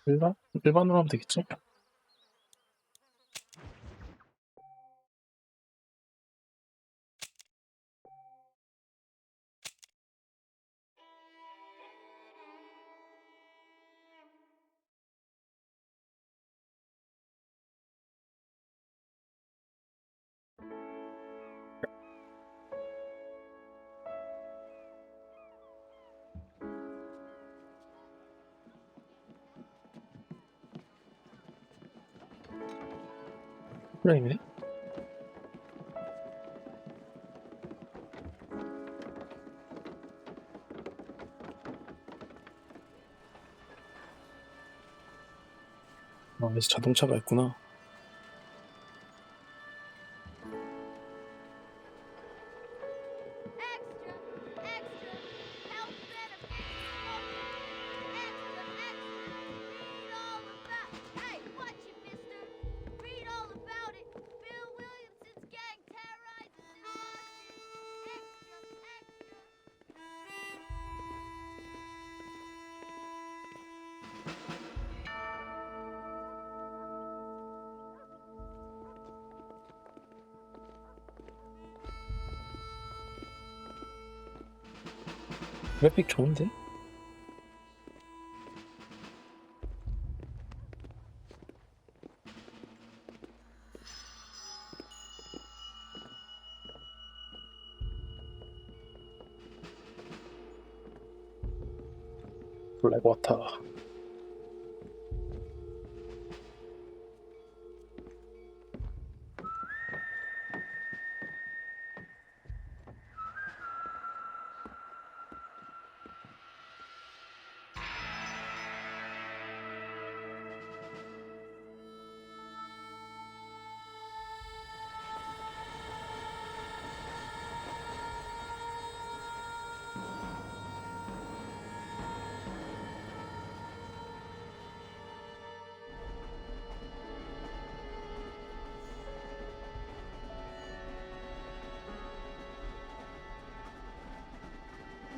일반으로 하면 되겠지? 프레임이네? 아, 여기서 자동차가 있구나. 그래픽 좋은데? 블랙워터.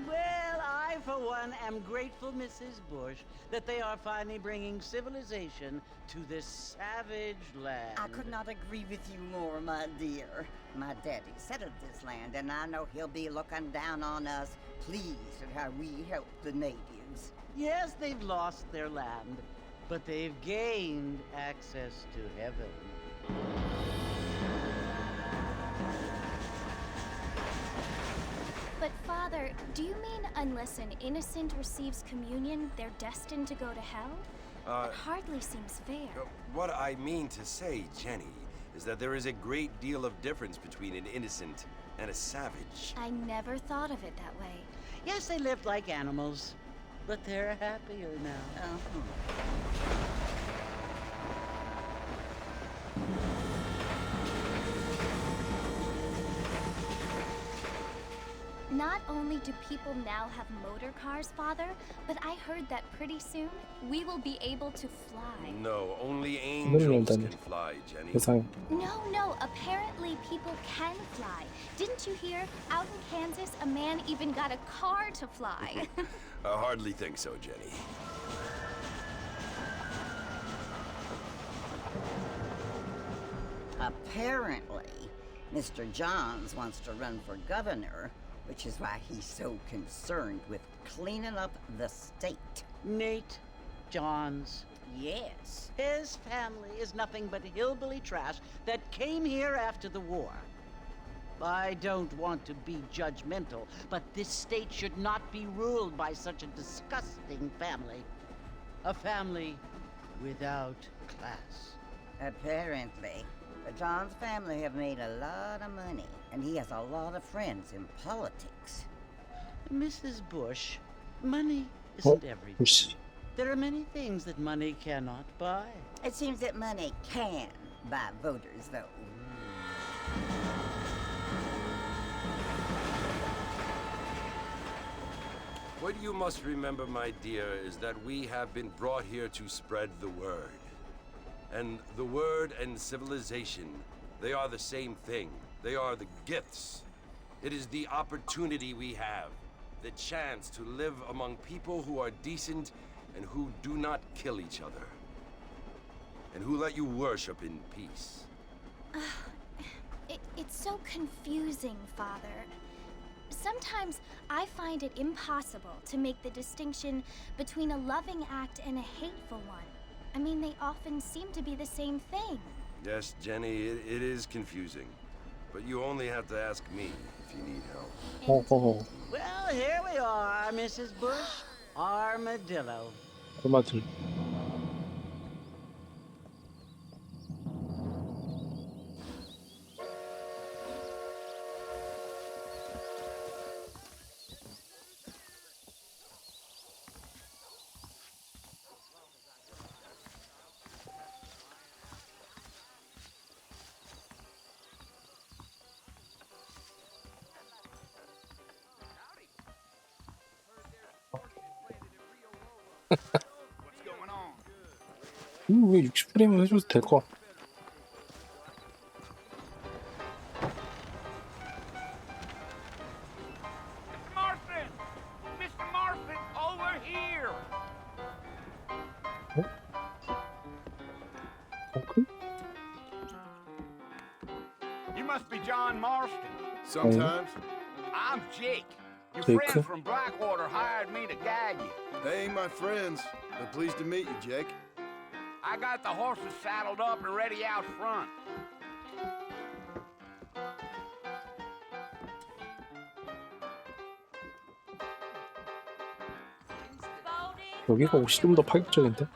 Well, I, for one, am grateful, Mrs. Bush, that they are finally bringing civilization to this savage land. I could not agree with you more, my dear. My daddy settled this land, and I know he'll be looking down on us, pleased at how we help the natives. Yes, they've lost their land, but they've gained access to heaven. But Father, do you mean unless an innocent receives communion, they're destined to go to hell? That hardly seems fair. What I mean to say, Jenny, is that there is a great deal of difference between an innocent and a savage. I never thought of it that way. Yes, they lived like animals, but they're happier now. Not only do people now have motor cars, Father, but I heard that pretty soon we will be able to fly. No, only angels then. can fly, Jenny. 세상에. No, apparently people can fly. Didn't you hear? Out in Kansas, a man even got a car to fly. I hardly think so, Jenny. Apparently, Mr. Johns wants to run for governor, which is why he's so concerned with cleaning up the state. Nate Johns. Yes. His family is nothing but hillbilly trash that came here after the war. I don't want to be judgmental, but this state should not be ruled by such a disgusting family. A family without class. Apparently. The Johns family have made a lot of money, and he has a lot of friends in politics. Mrs. Bush, money isn't everything. 부시. There are many things that money cannot buy. It seems that money can buy voters, though. What you must remember, my dear, is that we have been brought here to spread the word. And the word and civilization, they are the same thing. They are the gifts. It is the opportunity we have, the chance to live among people who are decent and who do not kill each other, and who let you worship in peace. It's so confusing, Father. Sometimes I find it impossible to make the distinction between a loving act and a hateful one. I mean, they often seem to be the same thing. Yes, Jenny, it is confusing. But you only have to ask me if you need help. 어허. Well, here we are, Mrs. Bush. Armadillo. 얼마들. 왜 60프레임은 해줘도 될 것 같아. Marston! Mr. Marston, over here! 엉클? You must be John Marston. Sometimes. I'm Jake. Your Jake. friend from Blackwater hired me to guide you. They ain't my friends, but pleased to meet you, Jake. I got the horses saddled up and ready out front. 여기가 혹시 좀 더 파격적인데?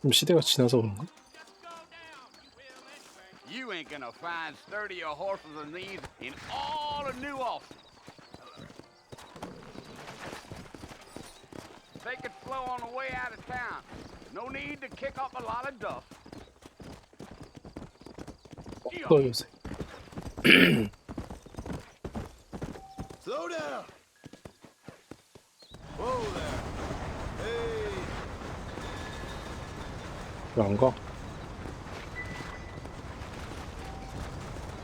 좀 시대가 지나서 그런가? You ain't gonna find sturdier horses than these in all of New Austin. Take it slow on the way out of town. No need to kick up a lot of dust. 또 요새. Slow down. Whoa there. Hey. 왜 안 가?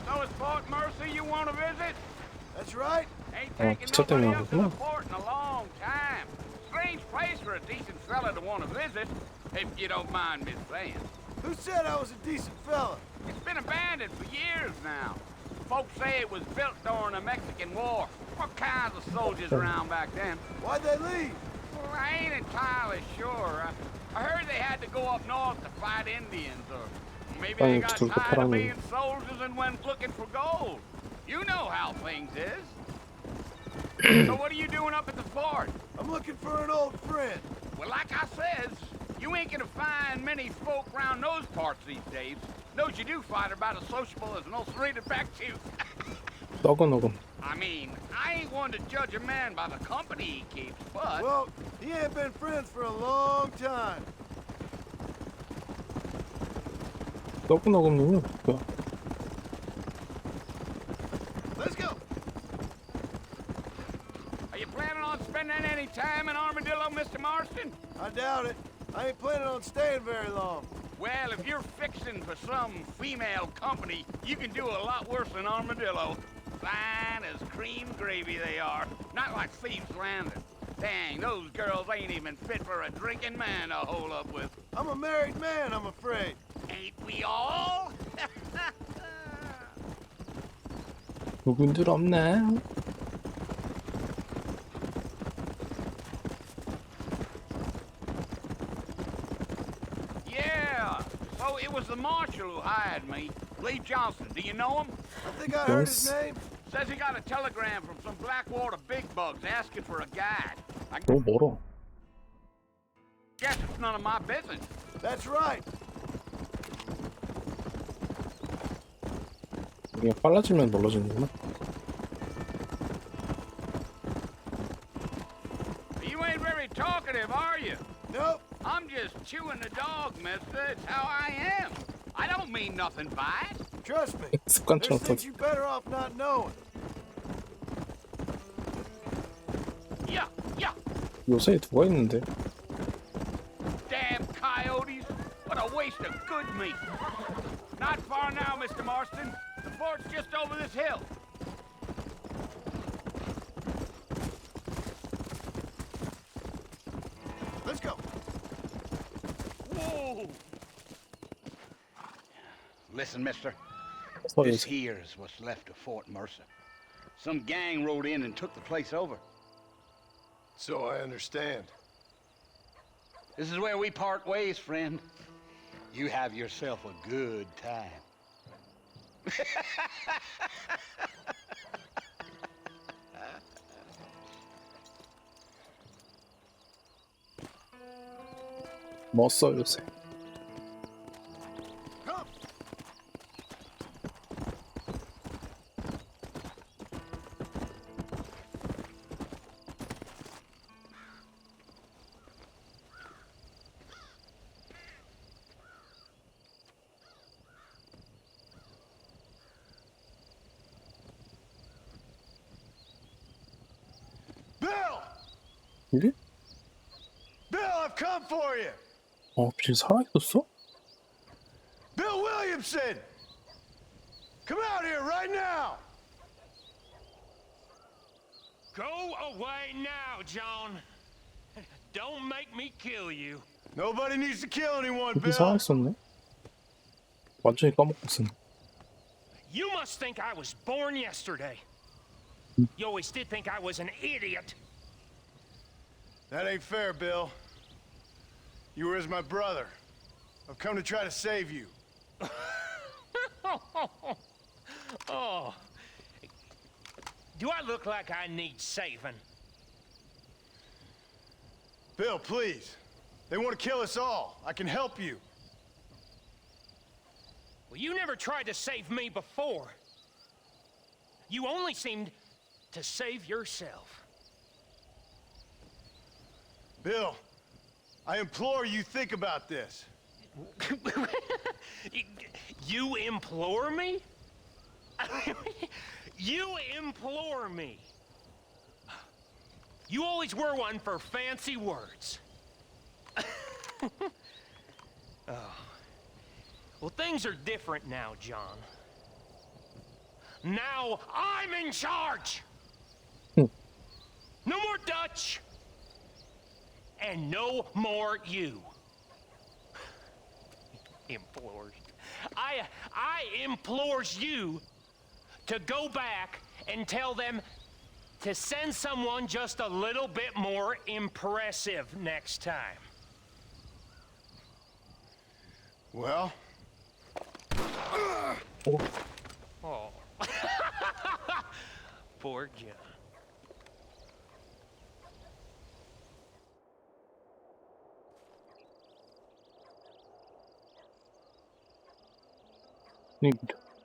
So it's Fort Mercy you want to visit? That's right. Ain't Oh, taken 기차 때문에 nobody up to the 왔구나. port in a long time. Strange place for a decent fella to want to visit, if you don't mind me saying. Who said I was a decent fella? It's been abandoned for years now. Folks say it was built during the Mexican War. What kinds of soldiers around back then? Why'd they leave? Well, I ain't entirely sure. I heard they had to go up north to fight Indians, or maybe they got 좀 tired of 급하라는 being soldiers and went looking for gold. You know how things is. So what are you doing up at the fort? I'm looking for an old friend. Well, like I says, you ain't gonna find many folk around those parts these days. Those you do find are about as sociable as an ulcerated back tooth. 너그너그. I mean, I ain't one to judge a man by the company he keeps, but... Well, he ain't been friends for a long time. 너그너그는 뭐야? Let's go. Are you planning on spending any time in Armadillo, Mr. Marston? I doubt it. I ain't planning on staying very long. Well, if you're fixing for some female company, you can do a lot worse than Armadillo. Fine as cream gravy they are. Not like Thieves Landing. Dang, those girls ain't even fit for a drinking man to hole up with. I'm a married man, I'm afraid. Ain't we all? 누군들 없나? Yeah. So it was the marshal who hired me. Lee Johnson. Do you know him? I think I heard his Yes. name. Says he got a telegram from some Blackwater big bugs asking for a guide. I 너무 멀어. guess it's none of my business. That's right. 우리가 빨라지면 멀어지는구나. You ain't very talkative, are you? Nope. I'm just chewing the dog, mister. It's how I am. I don't mean nothing by it. Trust me. 습관처럼 There's things you better off not knowing. Yeah, yeah. 요새 누가 있는데? Damn coyotes. What a waste of good meat. Not far now, Mr. Marston. The fort's just over this hill. Listen, mister. 서 This 있어. here is what's left of Fort Mercer. Some gang rode in and took the place over. So I understand. This is where we part ways, friend. You have yourself a good time. 뭐 써 요새? Bill! 이게? Bill, I've come for you! 빌 살아있었어? Bill Williamson! Come out here right now! Go away now, John. Don't make me kill you. Nobody needs to kill anyone, 빌 Bill! 살아있었네? 완전히 까먹고 있었네. You must think I was born yesterday. You always did think I was an idiot. That ain't fair, Bill. You were as my brother. I've come to try to save you. Oh. Do I look like I need saving? Bill, please. They want to kill us all. I can help you. Well, you never tried to save me before. You only seemed to save yourself. Bill, I implore you think about this. You implore me? You implore me. You always were one for fancy words. Oh. Well, things are different now, John. Now I'm in charge. No more Dutch. And no more you. Implores. I implores you to go back and tell them to send someone just a little bit more impressive next time. Well? Oh. Poor John.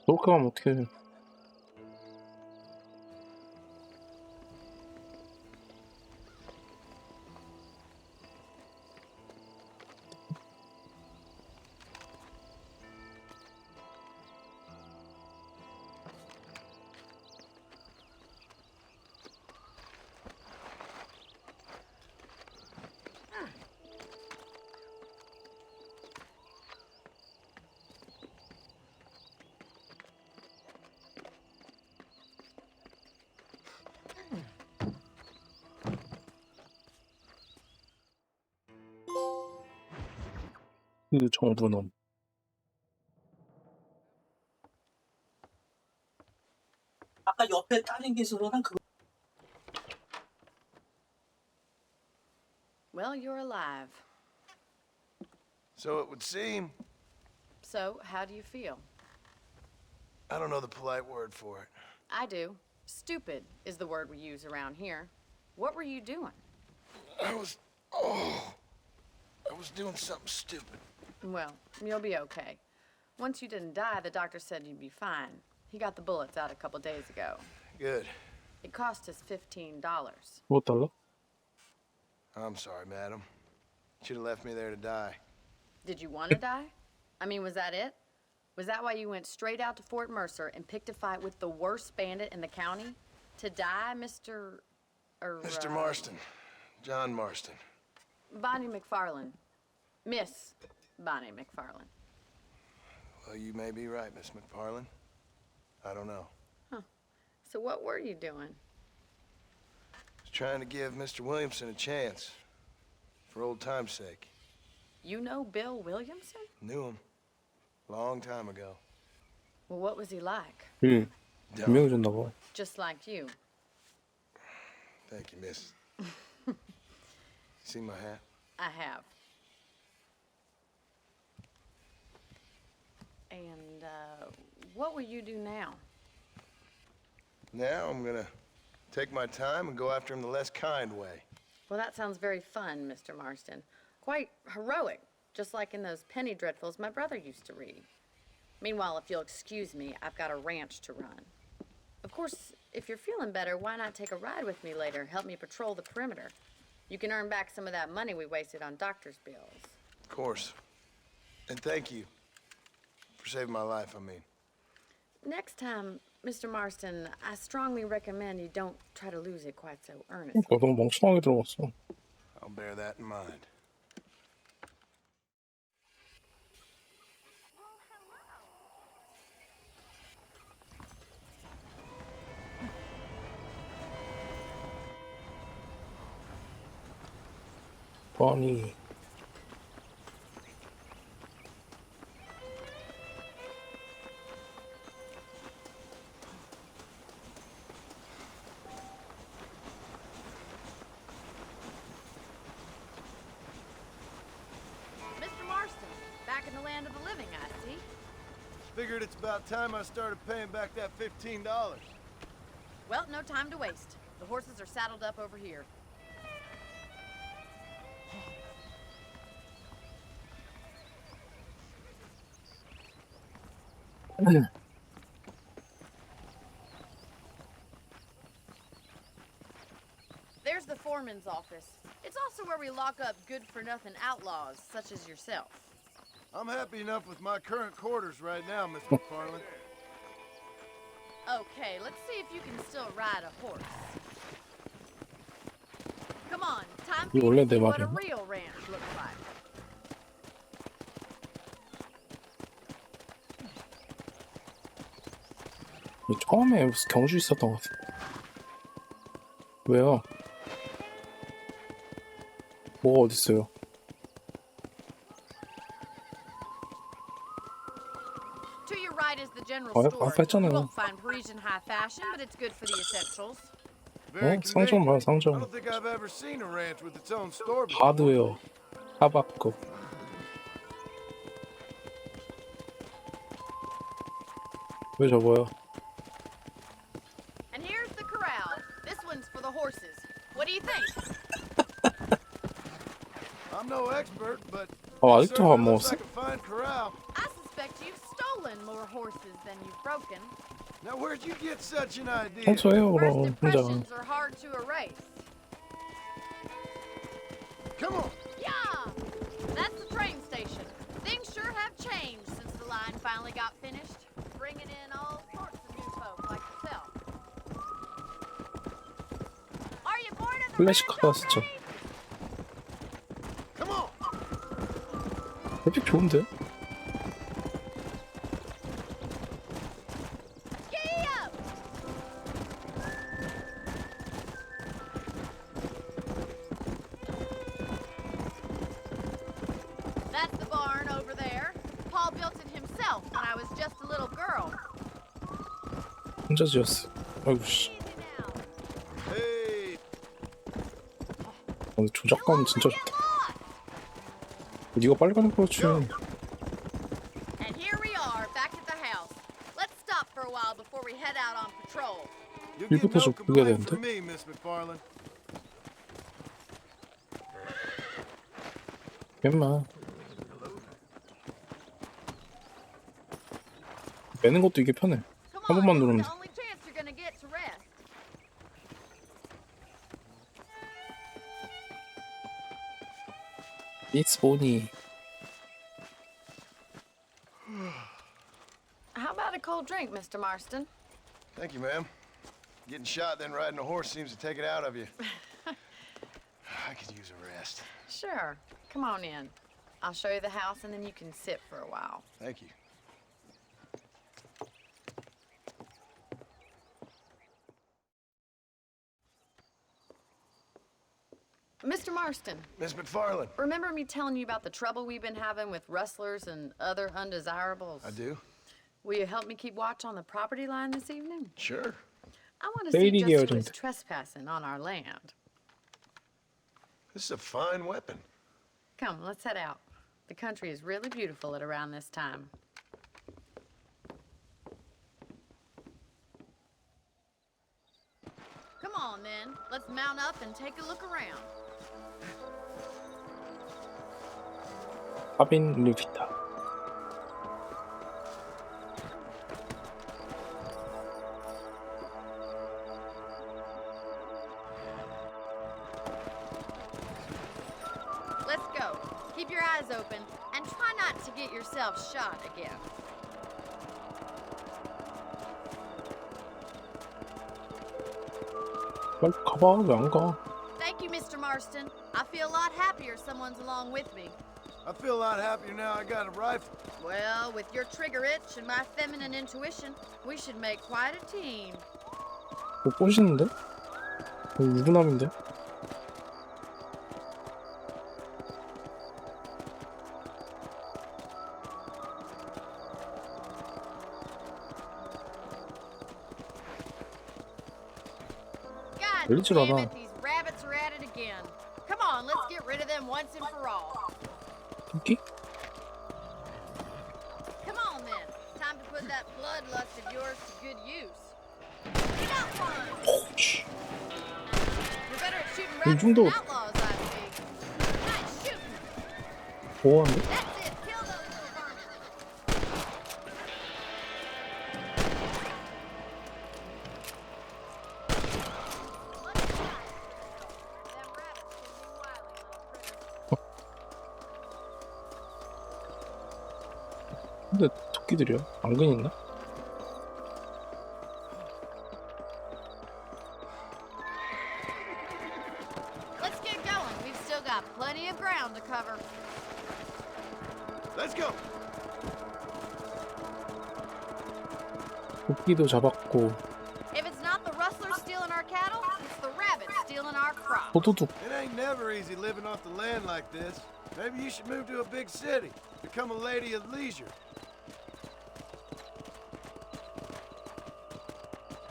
녹화하면 어떡해. 그 정부는 아까 옆에 다른 게 있어서 난 그거. Well, you're alive. So it would seem. So, how do you feel? I don't know the polite word for it. I do. Stupid is the word we use around here. What were you doing? I was doing something stupid. Well, you'll be okay. Once you didn't die, the doctor said you'd be fine. He got the bullets out a couple days ago. Good. It cost us $15. $5? I'm sorry, madam. Should have left me there to die. Did you want to die? I mean, was that it? Was that why you went straight out to Fort Mercer and picked a fight with the worst bandit in the county? To die, Mr. Mr. Marston. John Marston. Bonnie McFarlane. Miss Bonnie McFarlane. Well, you may be right, Miss McFarlane. I don't know. Huh. So what were you doing? Was trying to give Mr. Williamson a chance. For old time's sake. You know Bill Williamson? Knew him. Long time ago. Well, what was he like? 일 유명해졌나 봐. Just like you. Thank you, miss. See my hat? I have. And, what will you do now? Now I'm gonna take my time and go after him the less kind way. Well, that sounds very fun, Mr. Marston. Quite heroic, just like in those penny dreadfuls my brother used to read. Meanwhile, if you'll excuse me, I've got a ranch to run. Of course, if you're feeling better, why not take a ride with me later? Help me patrol the perimeter. You can earn back some of that money we wasted on doctor's bills. Of course. And thank you for saving my life, I mean. Next time, Mr. Marston, I strongly recommend you don't try to lose it quite so earnestly. 그러니까 너무 멍청하게 들어갔어. I'll bear that in mind. 아니. Mr. Marston, back in the land of the living, I see. Figured it's about time I started paying back that $15. Well, no time to waste. The horses are saddled up over here. There's the foreman's office. It's also where we lock up good-for-nothing outlaws, such as yourself. I'm happy enough with my current quarters right now, Miss McFarland. Okay, let's see if you can still ride a horse. Come on, time for 이거 you 원래 to 내 see what a 말이야. real ranch looks like. 처음에 무슨 경주 있었던 것 같아. 왜요? 뭐가 어딨어요? To your right is the general 아, store. 아까 했잖아요. You won't find Parisian high fashion, but it's good for the essentials. Very 상점 봐요, convenient. I 상점. don't think I've ever seen a ranch with its own store before. 하드웨어, 하박급. 왜 접어요? And here's the corral. This one's for the horses. What do you think? I'm no expert, but 아직도 certainly 안 looks 먹었어? like a fine corral. I suspect you've stolen more horses than you've broken. Now, where'd you get such an idea? 청소해요 First 그럼 혼자. impressions are hard to erase. Come on. Yeah! That's the train station. Things sure have changed since the line finally got finished, bringing in all sorts of new folk like yourself. Are you bored of the ranch 클래식하다 진짜. already? Come on. 그래픽 좋은데? Giddy up! That's the barn over there. Paul built it himself when I was just a little girl. 혼자 지었어. 아이고 씨. Easy now. Hey. 근데 조작감 진짜 Get 좋다. lost! 네가 빨리 가는 거지. And here we are, back at the house. Let's stop for a while before we head out on patrol. You get 일부터 no 좀 보게 complaint 되는데? from me, Miss McFarland. 웬마. 매는 것도 이게 편해. Come 한 on, 번만 this is 누르면 the 돼. only chance you're gonna get to rest. It's Bonnie. How about a cold drink, Mr. Marston? Thank you, ma'am. Getting shot, then riding a horse seems to take it out of you. I could use a rest. Sure. Come on in. I'll show you the house and then you can sit for a while. Thank you. Mr. Marston, Miss McFarland. remember me telling you about the trouble we've been having with rustlers and other undesirables? I do. Will you help me keep watch on the property line this evening? Sure. I want to see Lady just who is Georgia. trespassing on our land. This is a fine weapon. Come, let's head out. The country is really beautiful at around this time. Come on, then. Let's mount up and take a look around. 카빈 루비타. Let's go. Keep your eyes open and try not to get yourself shot again. 빨리 가봐. 왜 안 가? Thank you, Mr. Marston. I feel a lot happier someone's along with me. I feel a lot happier now I got a rifle. Well, with your trigger itch and my feminine intuition, we should make quite a team. 뭐 꼬시는데? 유부남인데? God 열리질 damn 않아. it, these rabbits are at it again. Come on, let's get rid of them once and for all. 토끼? Come on then. Time to put that bloodlust of yours to good use. You got one. 씨. You're better at shooting 이 rabbits 정도 than outlaws, I see. Nice shooting. 보호한데? That's it. Kill those little vermin. Let's try it. Them rabbits can be wily, little critters. 근데 토끼들이야? 안근 있나? Let's get going. We've still got plenty of ground to cover. Let's go. 토끼도 잡았고 If it's not the rustlers stealing our cattle, it's the rabbits stealing our crop. 호두둑. It ain't never easy living off the land like this. Maybe you should move to a big city. Become a lady of leisure.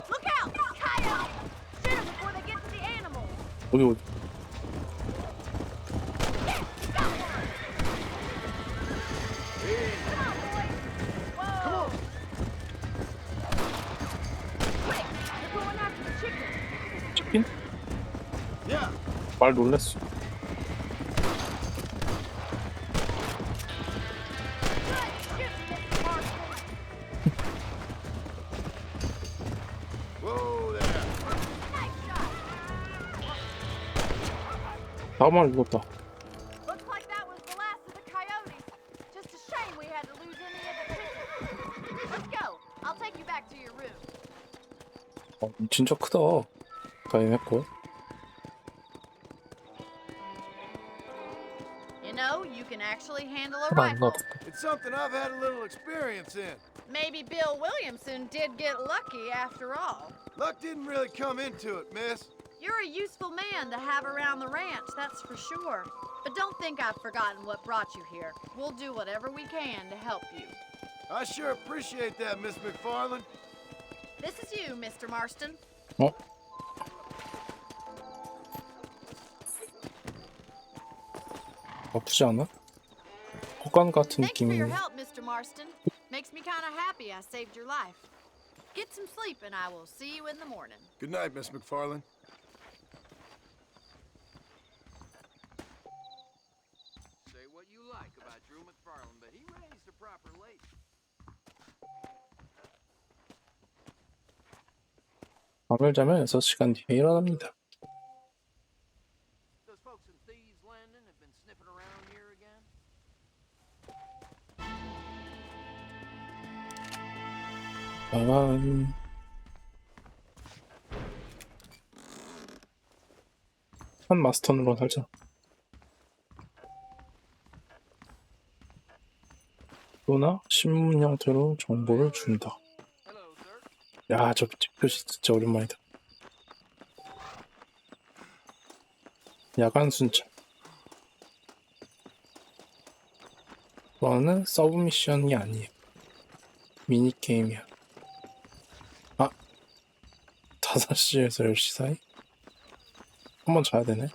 Look out! Coyote! Shoot them before they get to the animals. 어디 어디? Yeah, you got one. Come on, boys. Whoa. Come on. Quick, they're going after the chicken. 치킨? Yeah. 말 놀랬어. Good shooting, Mr. Marston. Whoa there. Nice shot. 나만 읽었다. Looks like that was the last of the coyotes. Just a shame we had to lose any of the chickens. Let's go. I'll take you back to your room. 진짜 크다. 다이네코. You know, you can actually handle a 하나 안 rifle. 놔둘까? It's something I've had a little experience in. Maybe Bill Williamson did get lucky after all. Luck didn't really come into it, miss. You're a useful man to have around the ranch, that's for sure. But don't think I've forgotten what brought you here. We'll do whatever we can to help you. I sure appreciate that, Miss McFarland. This is you, Mr. Marston. 어? 아프지 않아? 호간 같은 Thanks for your 느낌이. help, Mr. Marston. Makes me kind of happy I saved your life. Get some sleep and I will see you in the morning. Good night, Miss McFarland. Say what you like about Drew McFarland, but he raised a proper lady. 잠을 자면 6시간 뒤에 일어납니다. Those folks in Thieves Landing have been sniffing around here again. 아, 한 마스턴으로 살자. 또나 신문 형태로 정보를 준다. Hello, sir. 야, 저 표시 진짜 오랜만이다. 야간 순찰. 또는 서브 미션이 아니에요. 미니게임이야. 아, 5시에서 10시 사이? 한번 자야 되네.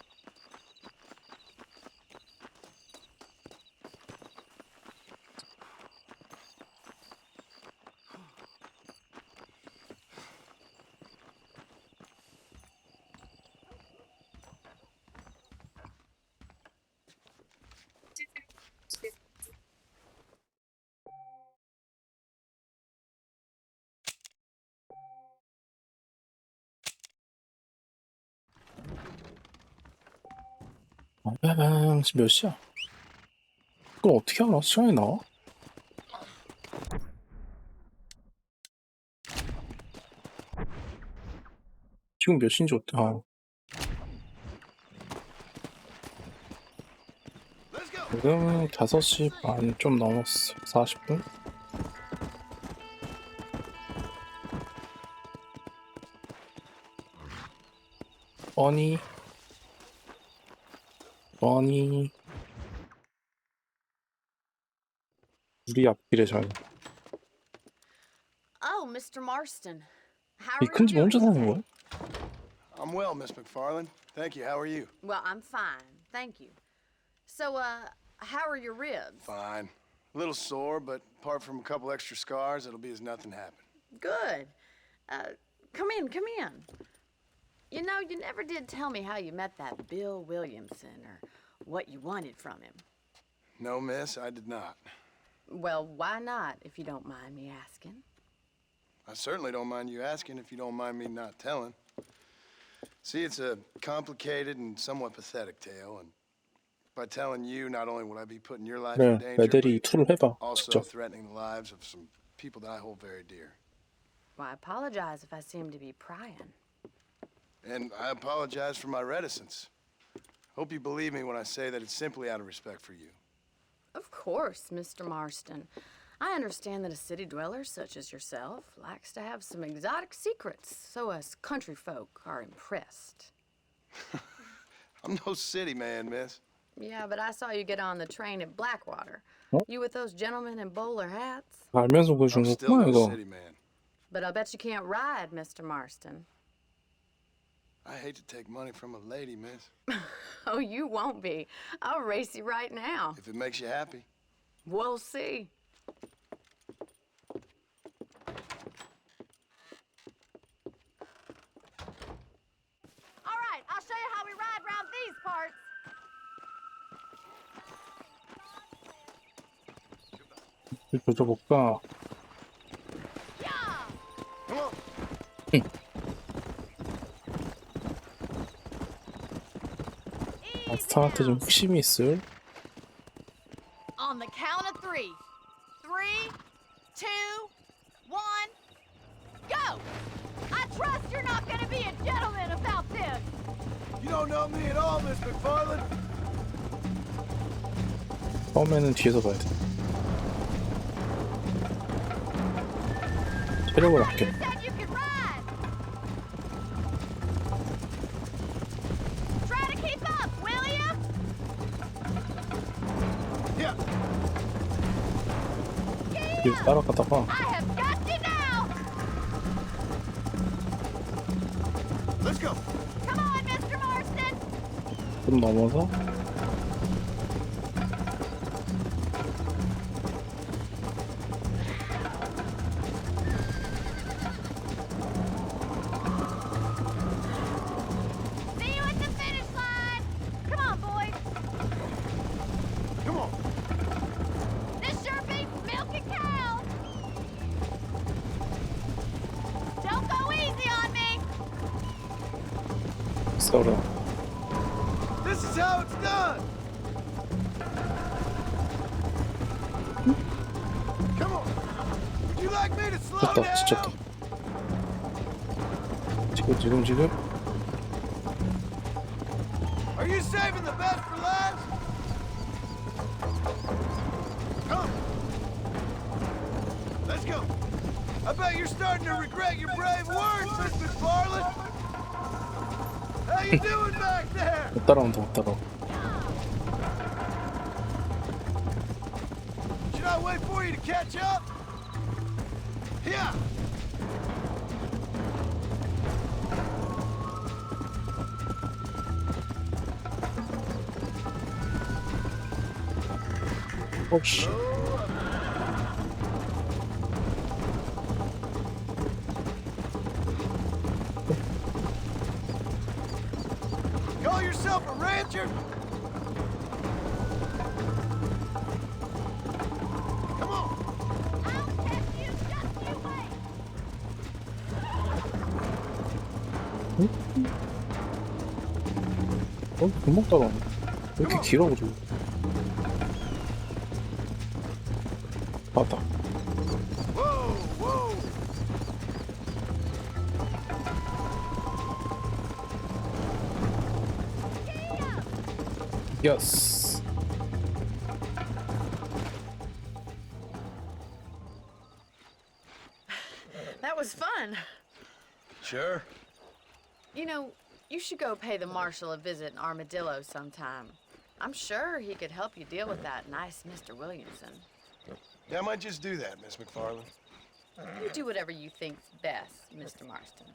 지금 몇 시야? 그걸 어떻게 알아? 시간이 나와? 지금 몇 시인지 어때? 아, 지금 5시 반 좀 넘었어. 40분? 뻔히 우리 앞길에 잘. Oh, Mr. Marston. How 이 are 큰 you 집 doing 혼자 사는 today? 거야? I'm well, Miss McFarland. Thank you. How are you? Well, I'm fine. Thank you. So, how are your ribs? Fine. A little sore, but apart from a couple extra scars, it'll be as nothing happened. Good. Come in, come in. You know, you never did tell me how you met that Bill Williamson or what you wanted from him. No, miss, I did not. Well, why not, if you don't mind me asking? I certainly don't mind you asking if you don't mind me not telling. See, it's a complicated and somewhat pathetic tale, and by telling you, not only would I be putting your life in 그래, danger, 애들이 툴을 해봐. but also 직접. threatening the lives of some people that I hold very dear. Well, I apologize if I seem to be prying. And I apologize for my reticence. Hope you believe me when I say that it's simply out of respect for you. Of course, Mr. Marston. I understand that a city dweller such as yourself likes to have some exotic secrets, so us country folk are impressed. I'm no city man, miss. Yeah, but I saw you get on the train at Blackwater. Oh? You with those gentlemen in bowler hats? 알면서 보여준 I'm still 거구나, no 이거. city man. But I'll bet you can't ride, Mr. Marston. I hate to take money from a lady, miss. Oh, you won't be. I'll race you right now. If it makes you happy. We'll see. All right, I'll show you how we ride around these parts. 조져볼까? Come on. 아스타한테 좀 흑심이 있을? On the count of 3. 3, 2, 1, go! I trust you're not gonna be a gentleman about this. You don't know me at all, Miss McFarland. 처음에는 뒤에서 봐야 돼. 체력을 아껴. You said you could ride. Try to keep up, will you? Yeah. 뒤에서 따라가다가 I have got you now. Let's go. Come on, Mr. Marston. 좀 넘어서 See you at the finish line. Come on, boys. Come on. This sure beats milking cows. Don't go easy on me. 썰어. This is how it's done. Come on. Would you like me to slow 됐다, down? 지쳤다. 지금. Are you saving the best for last? Come. Let's go. I bet you're starting to regret your brave words, Miss McFarland. How you doing back there? 못 따라온다, 못 따라와. Should I wait for you to catch up? Yeah. 혹시 Call yourself a rancher? Come on. I'll catch you, just you wait. 금방 따라오네. 왜 이렇게 길어가지고. 맞다. Whoa, whoa. 예스. That was fun. Sure. You know, you should go pay the marshal a visit in Armadillo sometime. I'm sure he could help you deal with that nice Mr. Williamson. Yeah, I might just do that, Miss McFarland. You do whatever you think's best, Mr. Marston.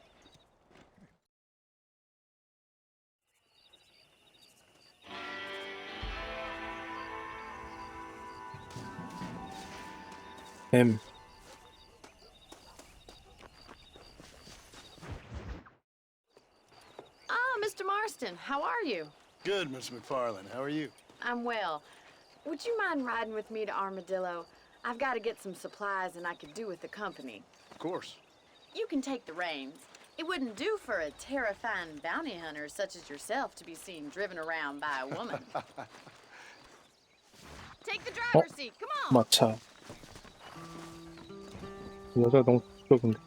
M. Ah, Mr. Marston, how are you? Good, Miss McFarland. How are you? I'm well. Would you mind riding with me to Armadillo? I've got to get some supplies and I could do with the company. Of course. You can take the reins. It wouldn't do for a terrifying bounty hunter such as yourself to be seen driven around by a woman. Take the driver's seat, come on! 마차. 여자 너무 적은데.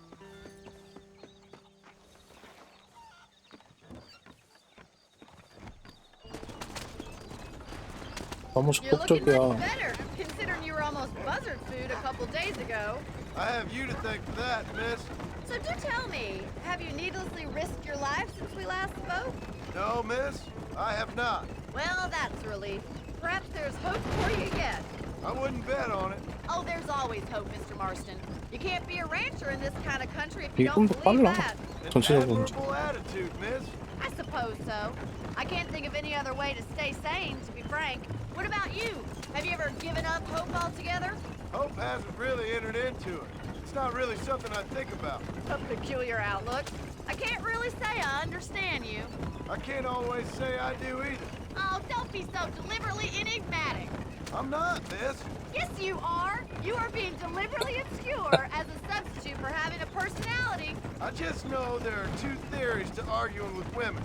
너무 You're looking much 적극적이야. better, considering you were almost buzzard food a couple days ago. I have you to thank for that, miss. So do tell me, have you needlessly risked your life since we last spoke? No, miss, I have not. Well, that's a relief. Perhaps there's hope for you yet. I wouldn't bet on it. Oh, there's always hope, Mr. Marston. You can't be a rancher in this kind of country if you 이 don't 꿈도 believe 빨라. that. An 전체적으로. admirable attitude, miss. I suppose so. I can't think of any other way to stay sane, to be frank. What about you? Have you ever given up hope altogether? Hope hasn't really entered into it. It's not really something I think about. A peculiar outlook. I can't really say I understand you. I can't always say I do either. Oh, don't be so deliberately enigmatic. I'm not, miss. Yes, you are. You are being deliberately obscure as a substitute for having a personality. I just know there are two theories to arguing with women,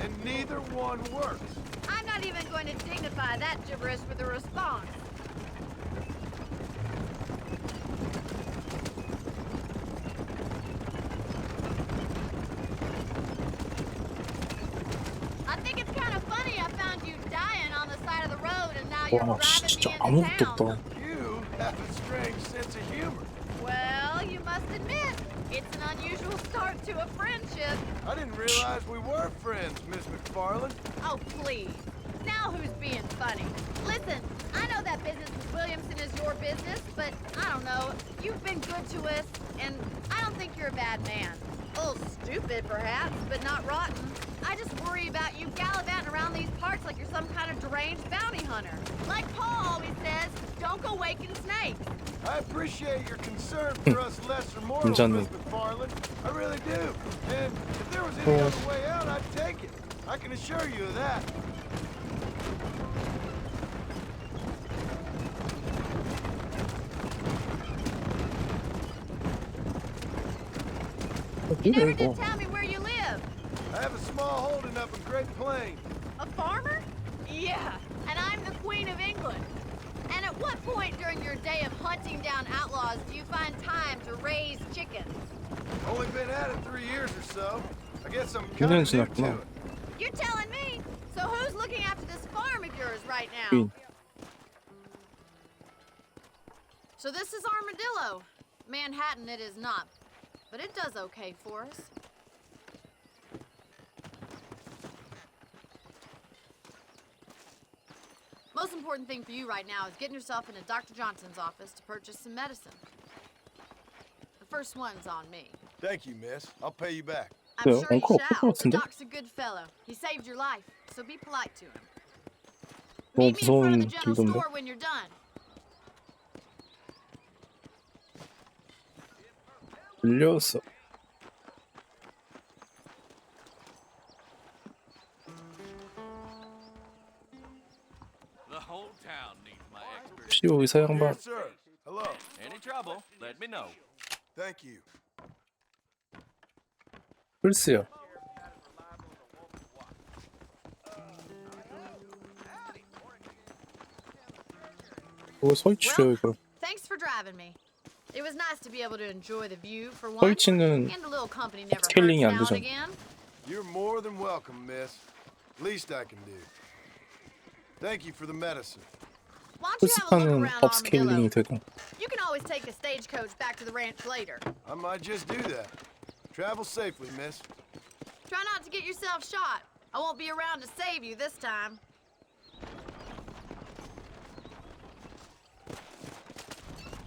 and neither one works. I'm not even going to dignify that gibberish with a response. I think it's kind of funny I found you dying on the side of the road and now you're 와, driving 진짜 me 아무것도 into town. 없다. You have a strange sense of humor. Well, you must admit, it's an unusual start to a friendship. I didn't realize we were friends, Miss McFarland. Oh, please. Now who's being funny? Listen, I know that business with Williamson is your business, but I don't know. You've been good to us, and I don't think you're a bad man. A little stupid, perhaps, but not rotten. I just worry about you gallivanting around these parts like you're some kind of deranged bounty hunter. Like Paul always says, don't go waking snakes. I appreciate your concern for us lesser mortals, 괜찮네. Miss McFarland. I really do. And if there was any other way out, I'd take it. I can assure you of that. You 어디래 never 이거? did tell me where you live. I have a small holding up in Great Plains. A farmer? Yeah, and I'm the Queen of England. And at what point during your day of hunting down outlaws do you find time to raise chickens? Only been at it 3 years or so. I guess I'm kind 1년 of new to 지났구나. it. You're telling me. So who's looking after this farm of yours right now? 빈. So this is Armadillo. Manhattan it is not, but it does okay for us. Most important thing for you right now is getting yourself into Dr. Johnson's office to purchase some medicine. First one's on me. Thank you, miss. I'll pay you back. I'm Yeah, sure you 엉클 없을 것 shall. The 같은데? doc's a good fellow. He saved your life, so be polite to him. 너무 Meet me in front of the 무서운 general 길던데? store when you're done. 들렸어. The whole town needs my expertise. 피오 의사 양반. Yes, sir. Hello. Any trouble, let me know. Thank you. 플스요. 이거 설치요 이거. Thanks for driving me. It was nice to be able to enjoy the view for one. 설치는 And a little company never hurts 스케일링이 안 now and 되잖아. again. You're more than welcome, miss. Least I can do. Thank you for the medicine. Why don't you have a look 플스판은 around 업스케일링이 Armadillo? 되고. You can always take a stagecoach back to the ranch later. I might just do that. Travel safely, miss. Try not to get yourself shot. I won't be around to save you this time.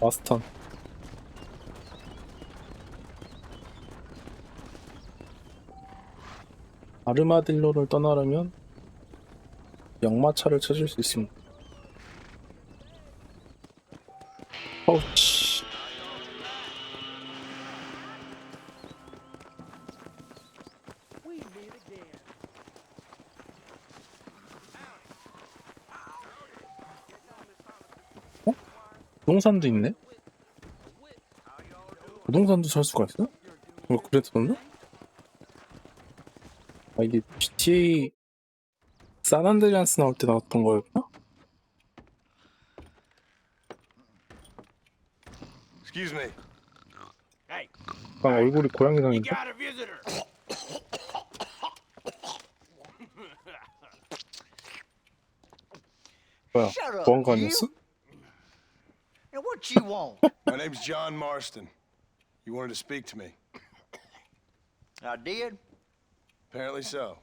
마스턴. 아르마딜로를 떠나려면 역마차를 찾을 수 있습니다. 어우치. 어? 부동산도 있네? 부동산도 살 수가 있어? 그랬었나? 아, 이게 GTA 산안드레아스 나올 때 나왔던 거였나? Excuse me. Hey, 아, 얼굴이 고양이 you 상인데? got a visitor. 뭐야, Shut up, 보안관 you. 아니었어? And what you want? My name's John Marston. You wanted to speak to me. I did? Apparently so.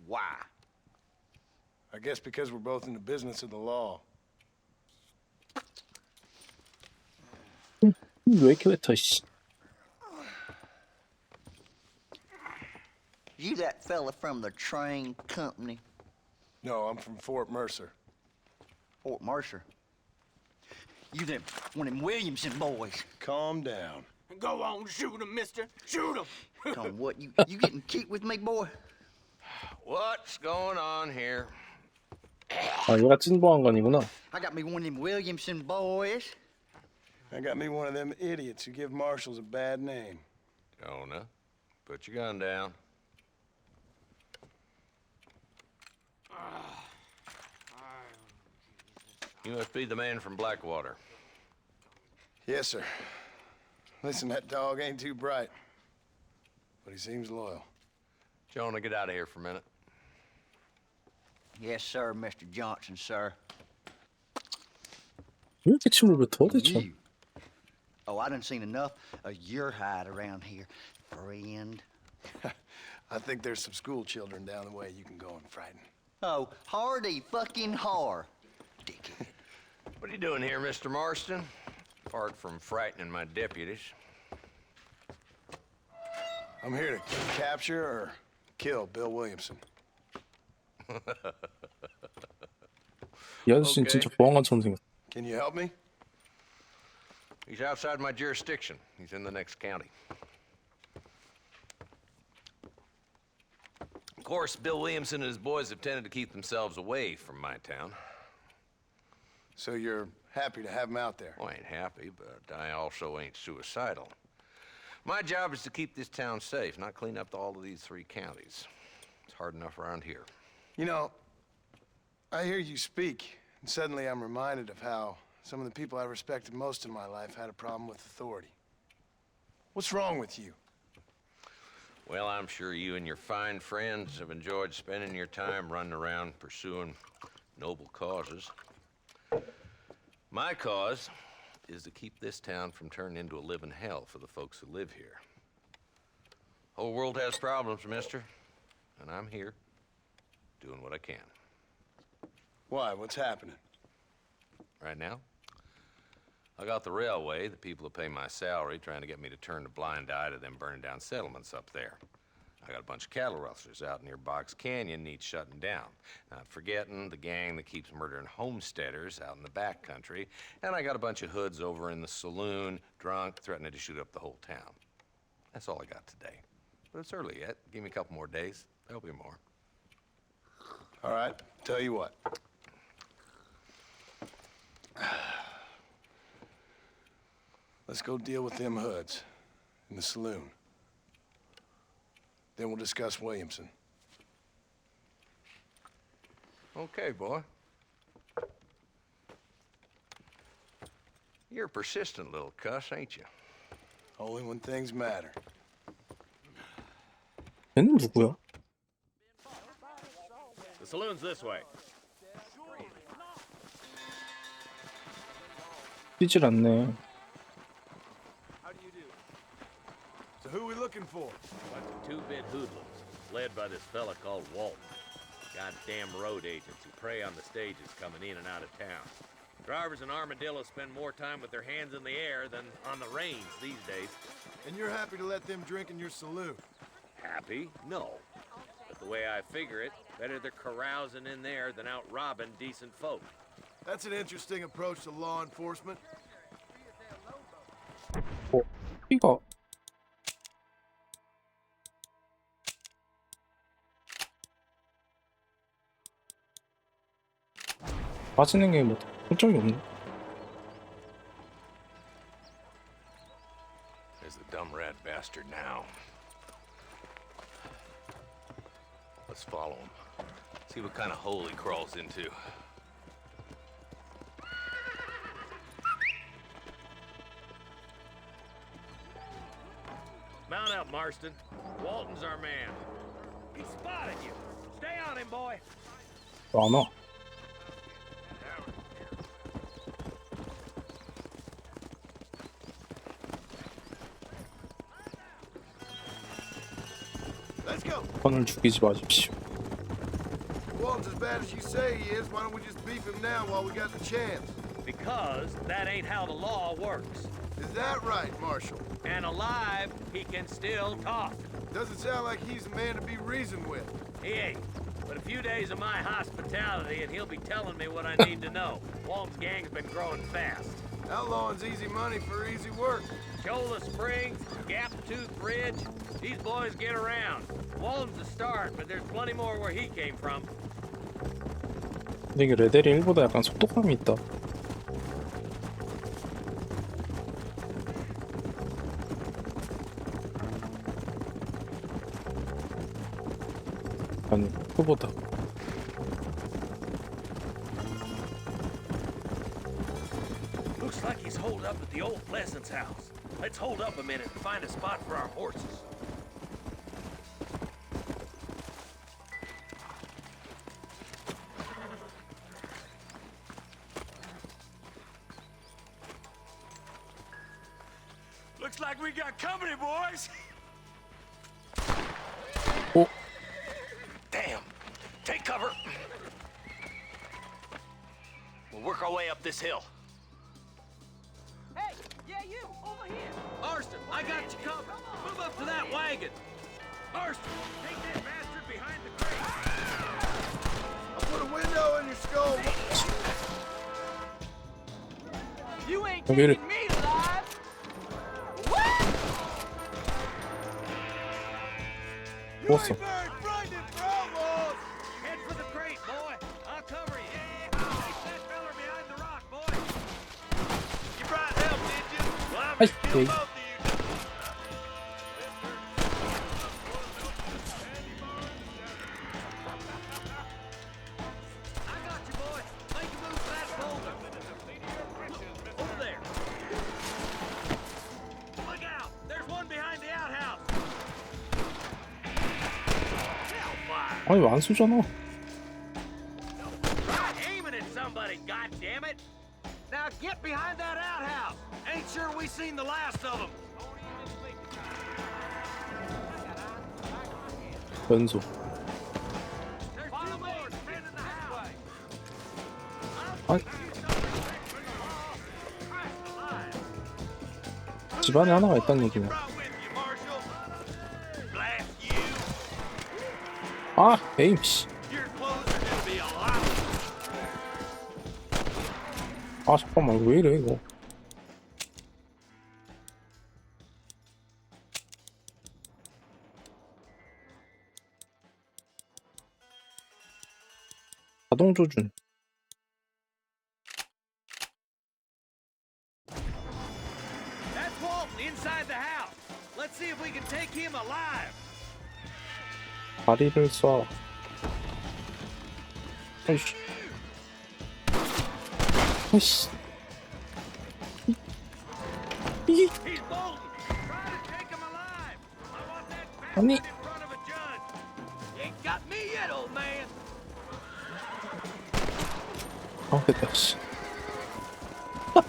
Why? I guess because we're both in the business of the law. 왜 이렇게 뱉어, 씨. You that fella from the train company? No, I'm from Fort Mercer. Fort Mercer? You them one of them Williamson boys? Calm down. Go on, shoot him, mister. Shoot him. Come what, you getting cute with me, boy? What's going on here? 아, 얘가 찐 보안관이구나. I got me one of them Williamson boys. I got me one of them idiots who give marshals a bad name. Jonah, put your gun down. You must be the man from Blackwater. Yes, sir. Listen, that dog ain't too bright, but he seems loyal. Jonah, get out of here for a minute. Yes, sir, Mr. Johnson, sir. 왜 이렇게 침을 뱉어, 대체? You. Oh, I done seen enough of your hide around here, friend. I think there's some school children down the way you can go and frighten. Oh, hardy fucking har. Dickhead. What are you doing here, Mr. Marston? Apart from frightening my deputies. I'm here to capture or kill Bill Williamson. 이 아저씨는 진짜 보안관처럼 생겼어. Can you help me? He's outside my jurisdiction. He's in the next county. Of course, Bill Williamson and his boys have tended to keep themselves away from my town. So you're happy to have him out there? Well, I ain't happy, but I also ain't suicidal. My job is to keep this town safe, not clean up all of these 3 counties. It's hard enough around here. You know, I hear you speak, and suddenly I'm reminded of how some of the people I respected most in my life had a problem with authority. What's wrong with you? Well, I'm sure you and your fine friends have enjoyed spending your time running around pursuing noble causes. My cause is to keep this town from turning into a living hell for the folks who live here. Whole world has problems, mister, and I'm here doing what I can. Why? What's happening? Right now, I got the railway, the people who pay my salary, trying to get me to turn a blind eye to them burning down settlements up there. I got a bunch of cattle rustlers out near Box Canyon needs shutting down. Not forgetting the gang that keeps murdering homesteaders out in the back country. And I got a bunch of hoods over in the saloon, drunk, threatening to shoot up the whole town. That's all I got today. But it's early yet. Give me a couple more days. There'll be more. All right, tell you what. Let's go deal with them hoods in the saloon. Then we'll discuss Williamson. Okay, boy. You're a persistent little cuss, ain't you? Only when things matter. 얘는 누구야? The saloon's this way. 뛰질 않네. So who are we looking for? Bunch of two-bit hoodlums, led by this fella called Walton. Goddamn road agents who prey on the stages coming in and out of town. Drivers in Armadillo spend more time with their hands in the air than on the reins these days. And you're happy to let them drink in your saloon? Happy? No. But the way I figure it, better they're carousing in there than out robbing decent folk. That's an interesting approach to law enforcement. 이거 빠지는 게 뭐 설정이 없네. There's the dumb rat bastard now. Let's follow him. See what kind of hole he crawls into. Mount up, Marston. Walton's our man. He spotted you. Stay on him, boy. 안 와. Let's go. 선을 죽이지 마십시오. Walton's as bad as you say he is. Why don't we just beef him now while we got the chance? Because that ain't how the law works. Is that right, Marshal? And alive, he can still talk. Doesn't sound like he's a man to be reasoned with. He ain't. But a few days of my hospitality and he'll be telling me what I need to know. Walton's gang's been growing fast. Outlawing's easy money for easy work. Cholla Springs, Gap Tooth Ridge, these boys get around. Walton's the start, but there's plenty more where he came from. 근데 이게 레벨이 1보다 약간 속도감이 있다. 아니, 그보다. Looks like he's holed up at the old Pleasance house. Let's hold up a minute and find a spot for our horses. Looks like we got company, boys. 오, Damn. Take cover. We'll work our way up this hill. Hey, yeah, you, over here. Marston, I got you covered. Move up to that wagon. Marston, take that bastard behind the crate. I'll put a window in your skull. You ain't Get it. taking me alive. 죽었어. Head for the crate, boy. I'll cover you. Take that feller behind the rock, boy. You brought help, did you? Well, I'm 아이, gonna kill 에이. both of you. I got you, boy. Make a move for that boulder. Over there. Look out. There's one behind the outhouse. Hellfire. 아니, 완수잖아. Aiming at somebody, goddammit! Now get behind that outhouse! Ain't sure we seen the last of them. 연소. There's two more defending the house. 아니, 집안에 하나가 있다는 얘기네. 아, 에임 씨. 아, 잠깐만, 이거 왜 이래 이거. 자동 조준. That's Walton inside the house. Let's see if we can take him alive. 다리를 쏴. 아이씨. 아이씨. 이. He's Bolton. Try to take him alive. I want that 아니. bastard in front of a judge. You ain't got me yet, old man. 아, 됐다 씨. Your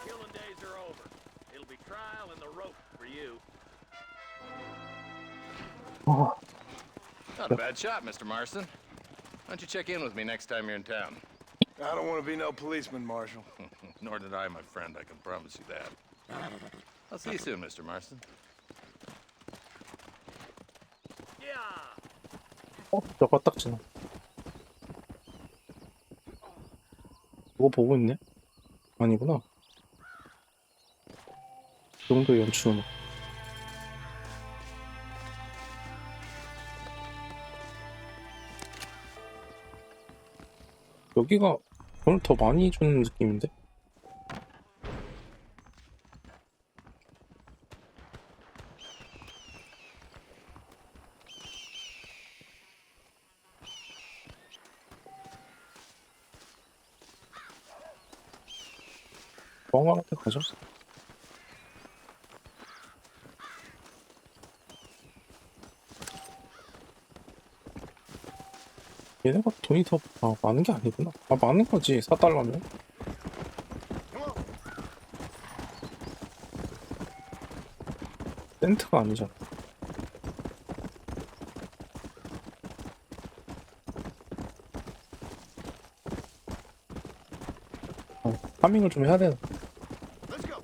killing days are over. It'll be trial and the rope for you. 아, Not a bad shot, Mr. Marston. Why don't you check in with me next time you're in town? I don't want to be no policeman, Marshal. Nor did I, my friend. I can promise you that. I'll see you soon, Mr. Marston. 저거 딱 지나. 그거 보고 있네? 아니구나. 그 정도의 연출은. 여기가 돈을 더 많이 주는 느낌인데? 보안관한테 가자. 얘네가 돈이 더 많은 게 아니구나. 아, 많은 거지, 4달러면. 센트가 아니잖아. 파밍을 좀 해야 되나? Let's go.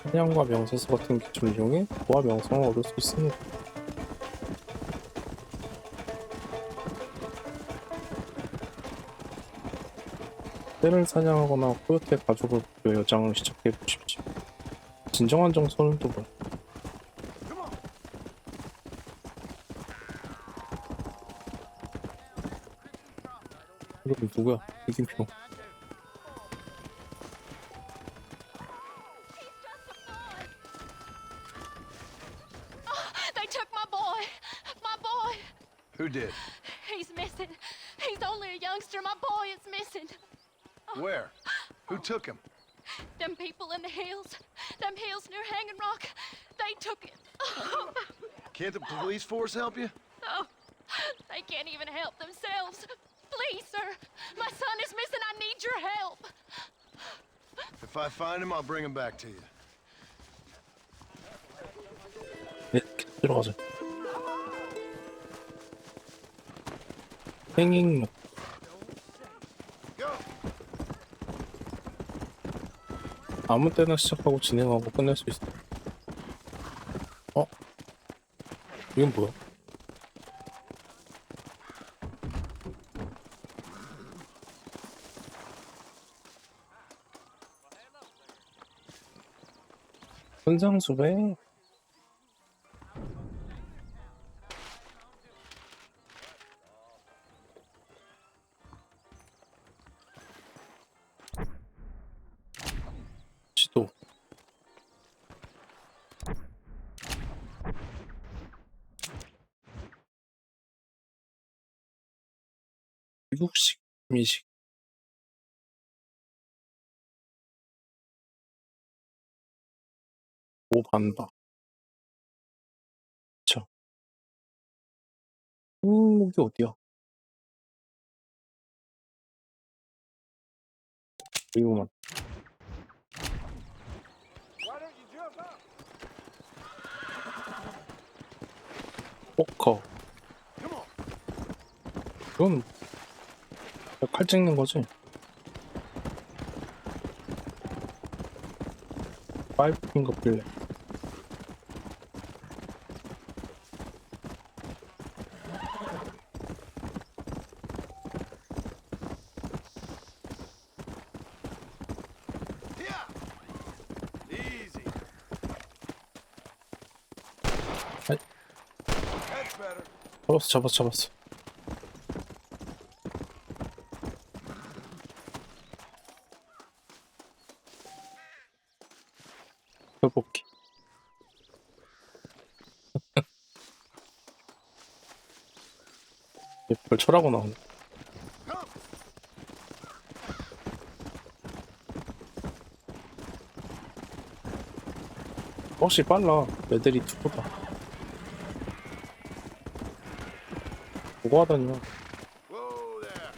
사냥과 명세서 같은 기술을 이용해 보아 명성을 얻을 수 있습니다. 새를 사냥하거나 코요테 가족을 부여 여장을 시작해 보십시오. 진정한 정서는 또 뭐야? 이거 누구야? 이김표. They took my boy. My boy. Who did? He's missing. He's only a youngster. My boy is missing. Where? Who took him? Them people in the hills. Them hills near Hanging Rock. They took it. Can't the police force help you? Oh, they can't even help themselves. Please, sir. My son is missing. I need your help. If I find him, I'll bring him back to you. 네, 들어가자. 행잉. 아무 때나 시작하고 진행하고 끝낼 수 있어. 어? 이건 뭐야? 선상수배? 지도. 미국식 미식. 오반바. 그쵸. 이게 어디야? 이거만. 포커. 그건 칼 찍는 거지. 파이브 핑거 필레. Easy. 아이. That's better. 잡았어. 회복기. 별 철하고 나오네. 확실히 빨라. 레들이 투보다. 뭐가 하다니요. Whoa there.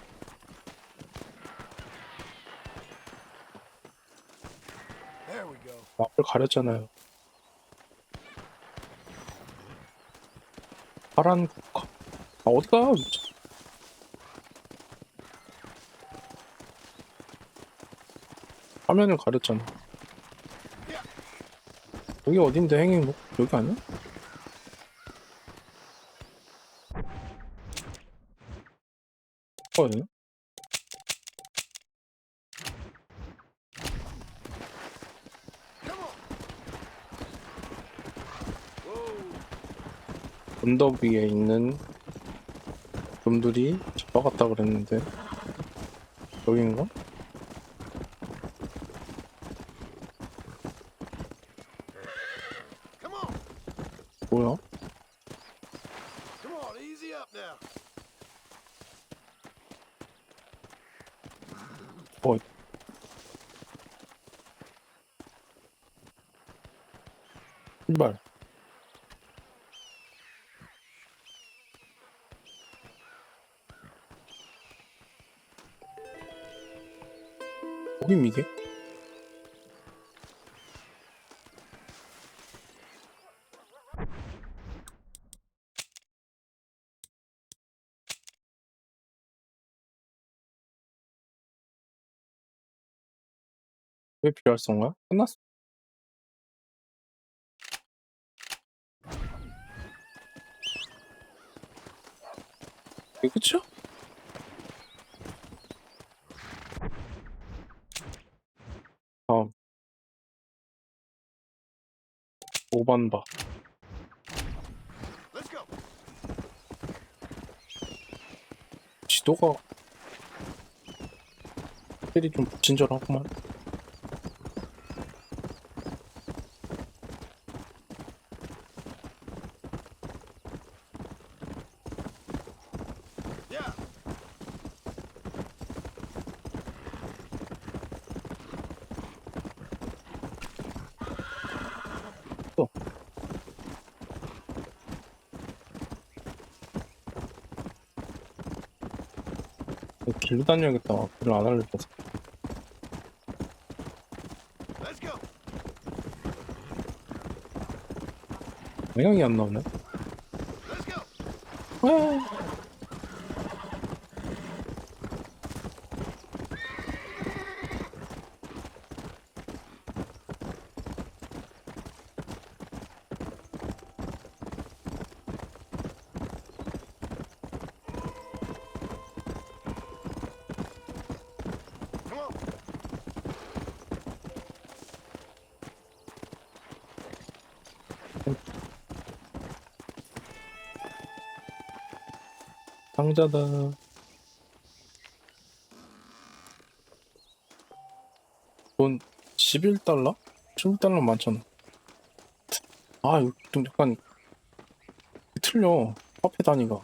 There we go. 앞을 가렸잖아요. 파란 국화. 아, 어디가? 화면을 가렸잖아. 여기 어딘데, 행행, 여기 아니야? 어디야? 언덕 위에 있는 놈들이 잡아갔다 그랬는데 여긴가? 뭐야? Come on, easy up now. 어. 신발. 뭐임 이게? 왜 비활성화야? 끝났어. 이게 끝이야? 다음 5번 봐. Let's go. 지도가 확실히 좀 불친절하구만. Yeah. 또. 길로 다녀야겠다. 길을 안 알려줘서. Let's go. 방향이 안 나오네. Let's go. 아. Come on. 상자다. 돈 11달러? 11달러 많잖아. 아, 이거 좀 약간 틀려. 화폐 단위가.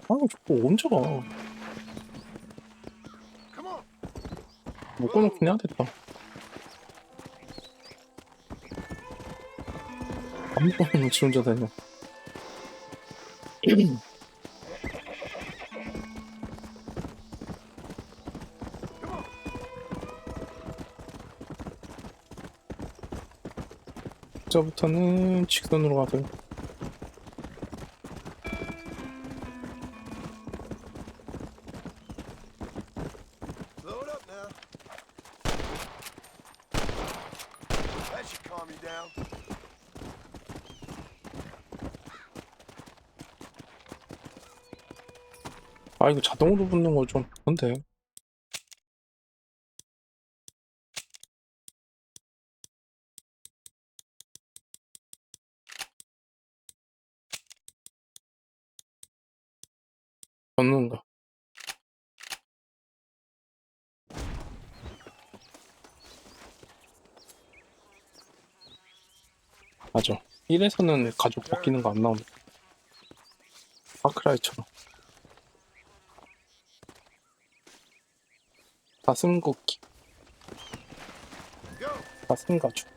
아, 저거 언제 가? Come on. 묶어놓긴 해야겠다. 아무거나 지 혼자 다녀. 저부터는 직선으로 가세요. Load up now. That should calm you down. 아 이거 자동으로 붙는 거 좀 그런데. 넣는가? 맞아. 1에서는 가죽 벗기는 거 안 나오네. 파크라이처럼. 가슴 걷기. 가슴 가죽.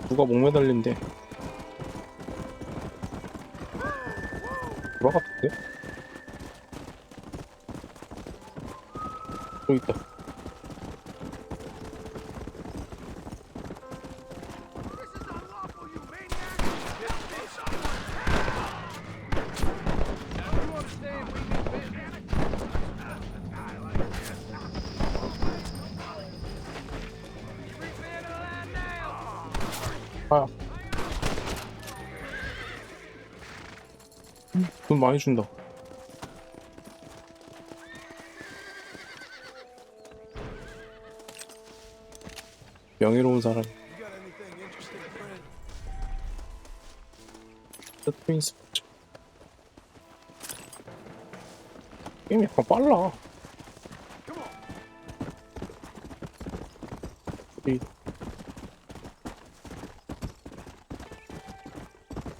누가 목 매달린데? 돌아갔던데? 여기 있다. 아. 돈 많이 준다. 명예로운 사람. 트윈스 포츠. 게임이 약간 빨라.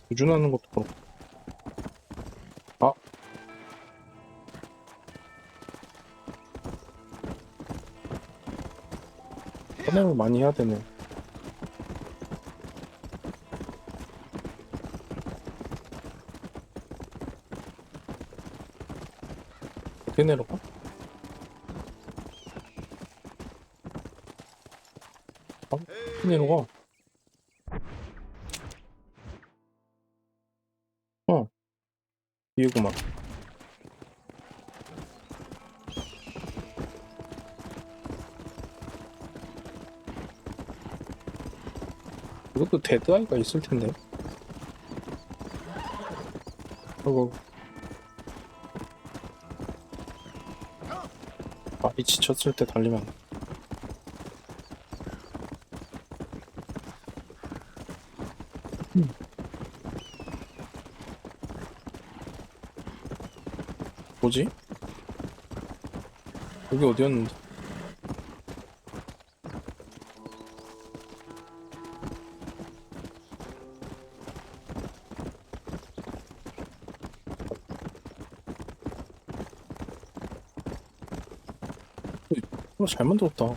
구준하는 것도 그렇고. 아. 선행을 많이 해야 되네. 어떻게 내려가? 어떻게 내려가? 뒤에구만. 이것도 데드아이가 있을 텐데. 아이고. 많이 지쳤을 때 달리면 안 돼. 뭐지? 여기 어디였는데? 이거 잘 만들었다.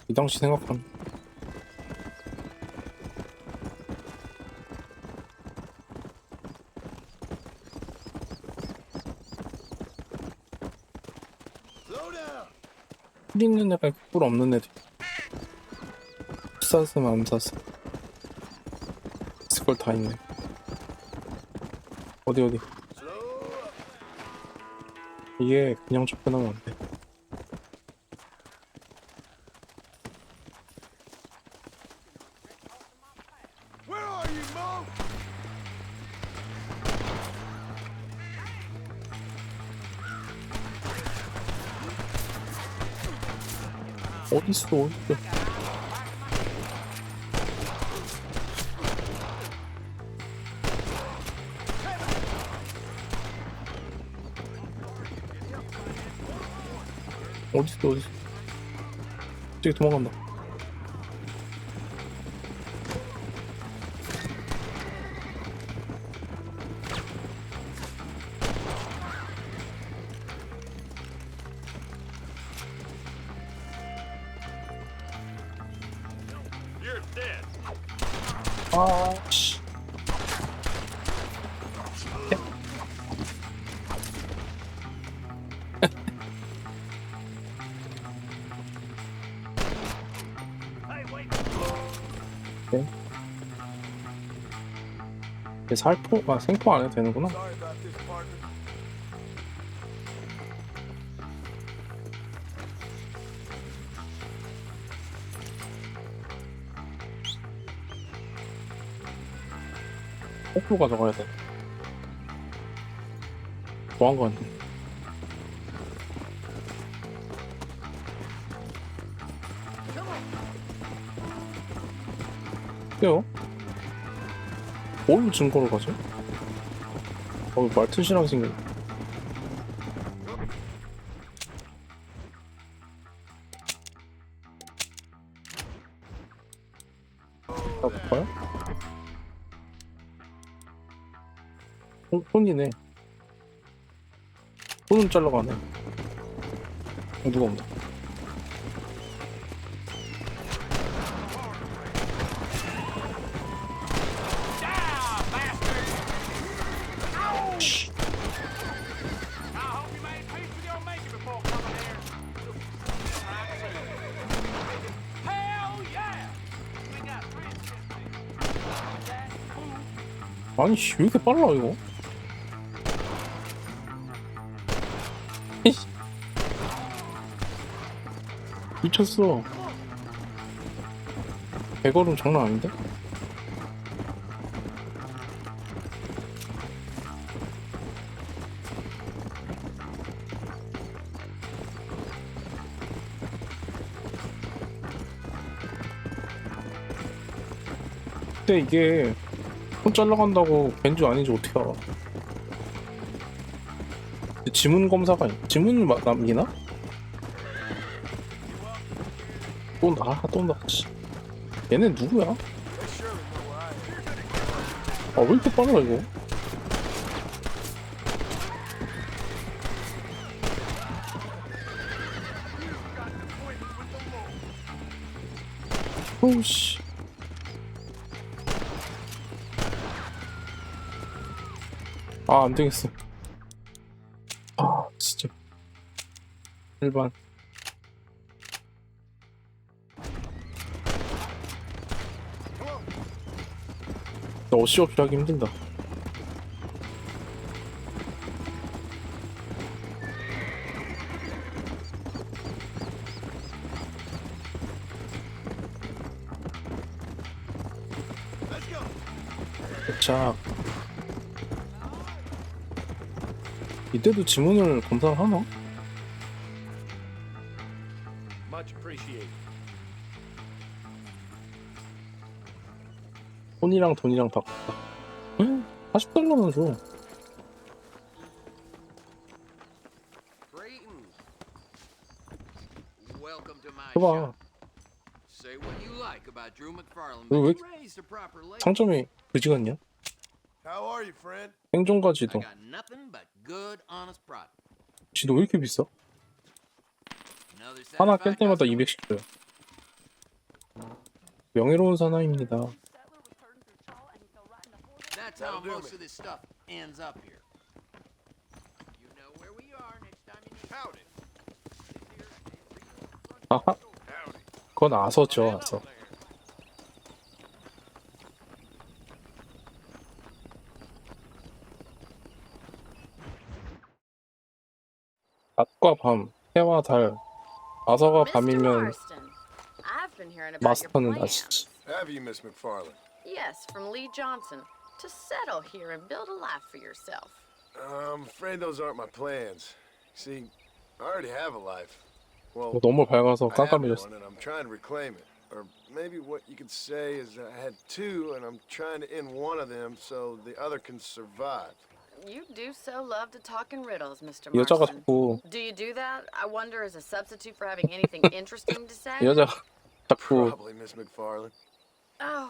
이 당시 생각하면. 뿔 있는 애가 있고 뿔 없는 애들. 쌌으면 안 쌌어. 있을 걸 다 있네. 어디. 이게 그냥 접근하면 안 돼. 어딨어? 어딨어? 저기 도망간다. 아, 씨. 네. 살포, 생포 안 해도 되는구나. 호프 가져가야 돼. 뭐한 거 같네. 그래요? 뭘 증거로 가죠? 말투시랑 생긴. 가볼까요? 손이네. 손은 잘라가네. 누가 온다. 아니 씨, 왜 이렇게 빨라 이거? 미쳤어. 배걸음 장난 아닌데? 근데 이게 손 잘라간다고 벤주 아닌지 어떻게 알아? 지문 검사가 지문 남기나? 또 나. 얘네 누구야? 아, 왜 이렇게 빨라 이거? 오우씨. 아, 안 되겠어. 아, 진짜. 일반. 나 어시 없이 하기 힘들다. 자, 이때도 지문을 검사를 하나? 폰이랑 돈이랑 다 컸다. 응? 40달러나 줘. 해봐. 너 왜 상점이 그지 같냐? 행정가 지도. 지도 왜 이렇게 비싸? 하나 깰 때마다 200씩 줘요. 명예로운 사나이입니다. That's how most of this stuff ends up here. You know where we are next time you need. Howdy. 아하. 그건 아서죠, 아서. 낮과 밤, 해와 달. 아서가 밤이면 마스터는 낮이지. Have you, Miss McFarland? Yes, from Lee Johnson. To settle here and build a life for yourself. I'm afraid those aren't my plans. See, I already have a life. Well, 너무 밝아서 I have 깜깜해졌어. one and I'm trying to reclaim it. Or maybe what you could say is I had two and I'm trying to end one of them so the other can survive. You do so love to talk in riddles, Mr. 여자가 Marston. 자꾸 Do you do that? I wonder as a substitute for having anything interesting to say? 여자가 자꾸 Probably, Miss McFarland. Oh,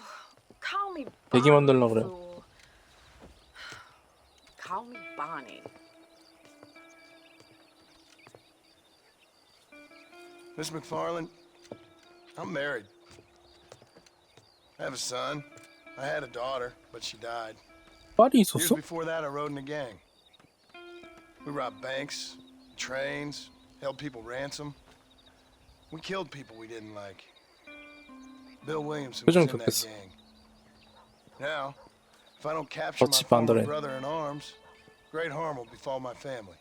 call me 얘기 만들려고 그래. fool. Call me Bonnie. Miss McFarland, I'm married. I have a son, I had a daughter, but she died. 딸이 Years 있었어? before that, I rode in a gang. We robbed banks, trains, held people ransom. We killed people we didn't like. Bill Williamson was 표정 in that 좋겠어. gang. Now, if I don't capture my 어찌 former 반대래. brother in arms, great harm will befall my family.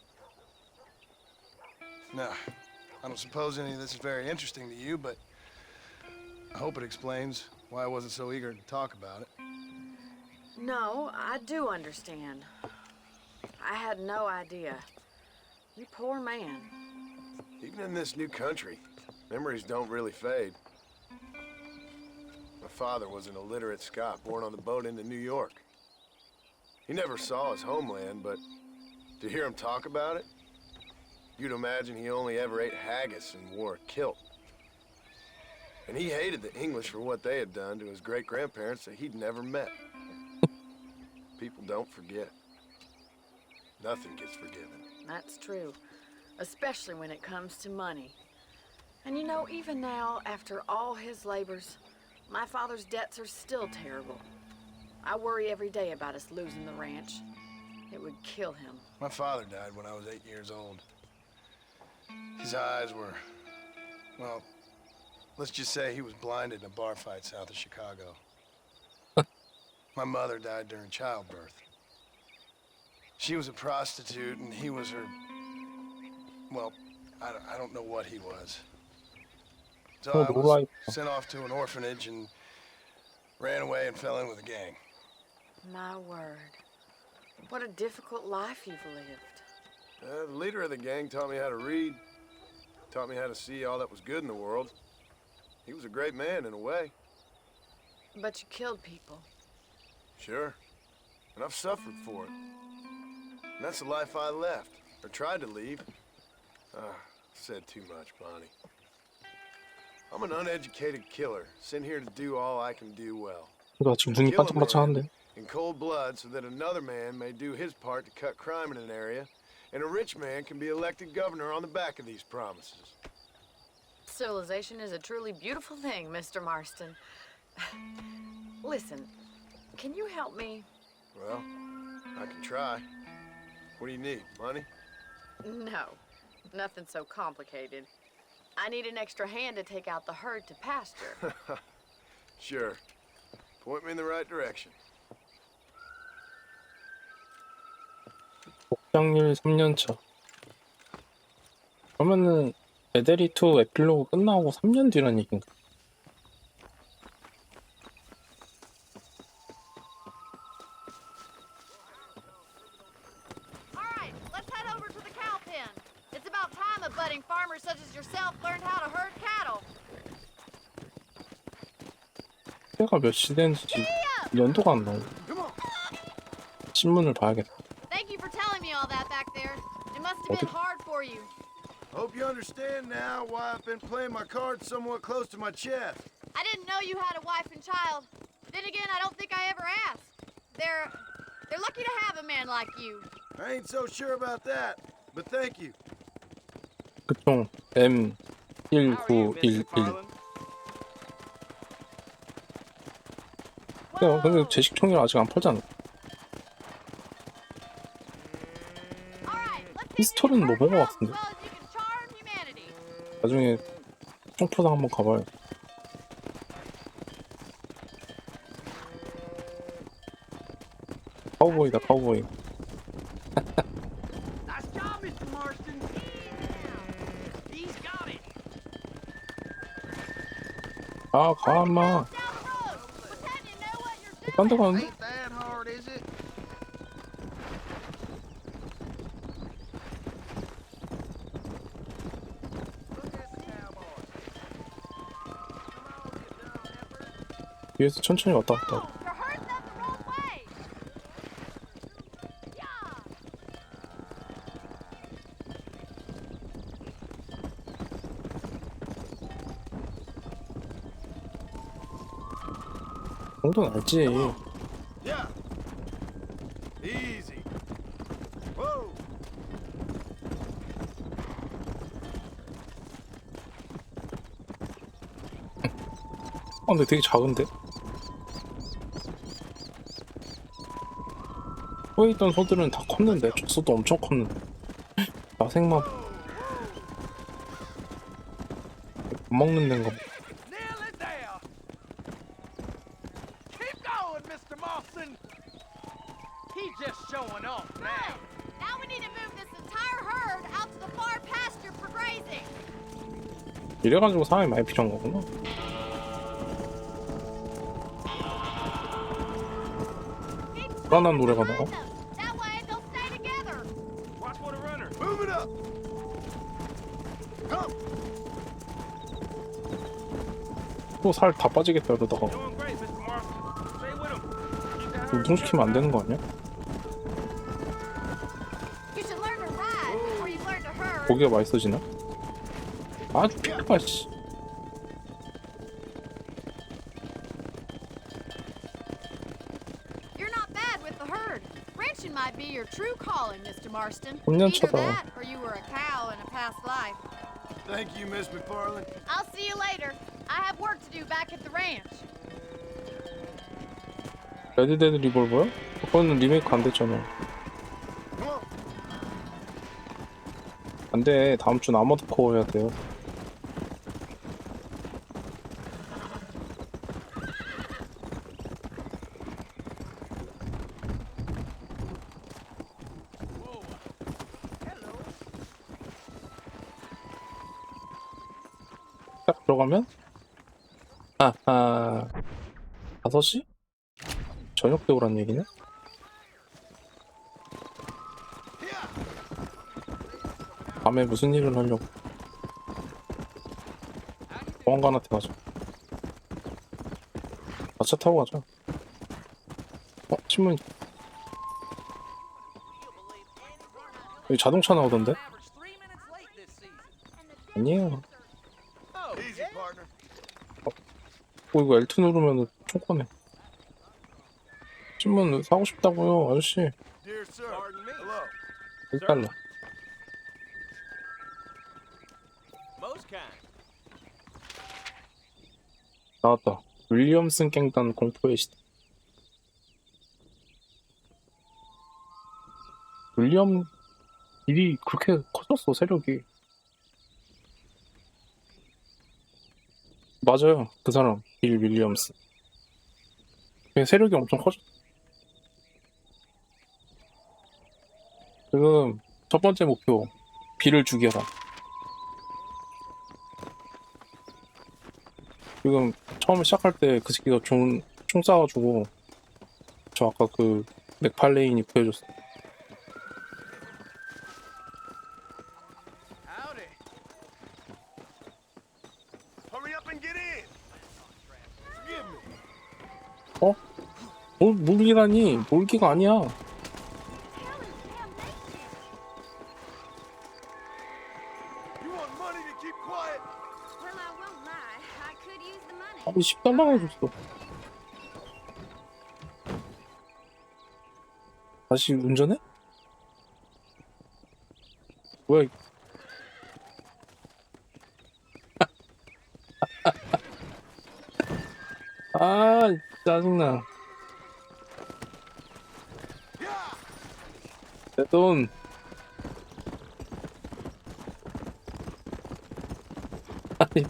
Now, I don't suppose any of this is very interesting to you, but I hope it explains why I wasn't so eager to talk about it. No, I do understand. I had no idea. You poor man. Even in this new country, memories don't really fade. My father was an illiterate Scot born on the boat into New York. He never saw his homeland, but to hear him talk about it, you'd imagine he only ever ate haggis and wore a kilt. And he hated the English for what they had done to his great-grandparents that he'd never met. People don't forget. Nothing gets forgiven. That's true. Especially when it comes to money. And you know, even now, after all his labors, my father's debts are still terrible. I worry every day about us losing the ranch. It would kill him. My father died when I was 8 years old. His eyes were, well, let's just say he was blinded in a bar fight south of Chicago. My mother died during childbirth. She was a prostitute and he was her, well, I don't know what he was. So I was sent off to an orphanage and ran away and fell in with a gang. My word. What a difficult life you've lived. The leader of the gang taught me how to read, taught me how to see all that was good in the world. He was a great man in a way. But you killed people. Sure. And I've suffered for it. And that's the life I left, or tried to leave. Said too much, Bonnie. I'm an uneducated killer, sent here to do all I can do well. 나 지금 눈이 반짝반짝하는데. In cold blood so that another man may do his part to cut crime in an area, and a rich man can be elected governor on the back of these promises. Civilization is a truly beautiful thing, Mr. Marston. Listen, can you help me? Well, I can try. What do you need, money? No, nothing so complicated. I need an extra hand to take out the herd to pasture. Sure. Point me in the right direction. 복장일 3년차. 그러면은 레데리2 에필로그 끝나고 3년 뒤란 얘기인가? Alright, let's head over to the cow pen. It's about time a budding farmer such as yourself learned how to herd cattle. 때가 몇 시 되는지 연도가 안 나오고. 신문을 봐야겠다. Thank you for telling me all that back there. It must have been hard for you. Hope you understand now why I've been playing my cards somewhat close to my chest. I didn't know you had a wife and child. Then again, I don't think I ever asked. They're lucky to have a man like you. I ain't so sure about that, but thank you. 그총 M1911. 그래요. 근데 제식총이 아직 안 팔잖아. 피스톨은 뭐 본 것 같은데. 나중에 총포상 한번 가봐요. 카우보이다, 카우보이. Nice job, Mr. Marston. He's got it. 아, 가, 인마. 딴 데 가는데? Ain't that hard, is it? 뒤에서 천천히 왔다 갔다. 정도는 알지. Yeah. Easy. Whoa. 근데 되게 작은데? 코에 있던 소들은 다 컸는데 저 소도 엄청 컸는데 야생마 밥 먹는 데인가 봐. Nearly there. Keep going, Mr. Marston. He's just showing off now. Now we need to move this entire herd out to the far pasture for grazing. 이래가지고 사람이 많이 필요한 거구나. 불안한 노래가 나와. That way they'll stay together. Watch for the runner. Move it up! Come! 또 살 다 빠지겠다 이러다가 Doing great, Mr. Marston. Stay with him. Keep the herd 운동시키면 안 되는 거 아니야? You should learn to ride before you learn to herd. 고기가 맛있어지나? 아주 피가 씨. You're not bad with the herd. Ranching might be your true calling, Mr. Marston. 3년 Either 차다. that or you were a cow in a past life. Thank you, Miss McFarland. I'll see you later. I have work to do back at the ranch. 레드데드 리볼버요? 그거는 리메이크 안 됐잖아. Come on. 안 돼. 다음 주는 아머드 코어 해야 돼요. 딱 들어가면 아하 5시? 저녁 때 오란 얘기네? 밤에 무슨 일을 하려고 보안관한테 가자. 차 타고 가자. 신문 여기 자동차 나오던데? 아니에요. Easy, partner. 이거 L2 누르면 총 꺼내. 신문 사고 싶다고요 아저씨. Dear sir. Hello. 1달러. most kind. 나왔다. 윌리엄슨 갱단 공포의 시대. 윌리엄 일이 그렇게 커졌어 세력이. 맞아요 그 사람 빌 윌리엄스. 그냥 세력이 엄청 커졌어. 지금 첫 번째 목표 빌을 죽여라. 지금 처음에 시작할 때 그 새끼가 총 쏴가지고 저 아까 그 맥팔레인이 구해줬어. Howdy. Hurry up and get in. Forgive me. 몰기라니 몰기가 아니야. You want money to keep quiet? Well, I won't lie. I could use the money. 아니 10달러나 줬어. 다시 운전해? 뭐야 이거. 아 짜증나. 내 돈. 아니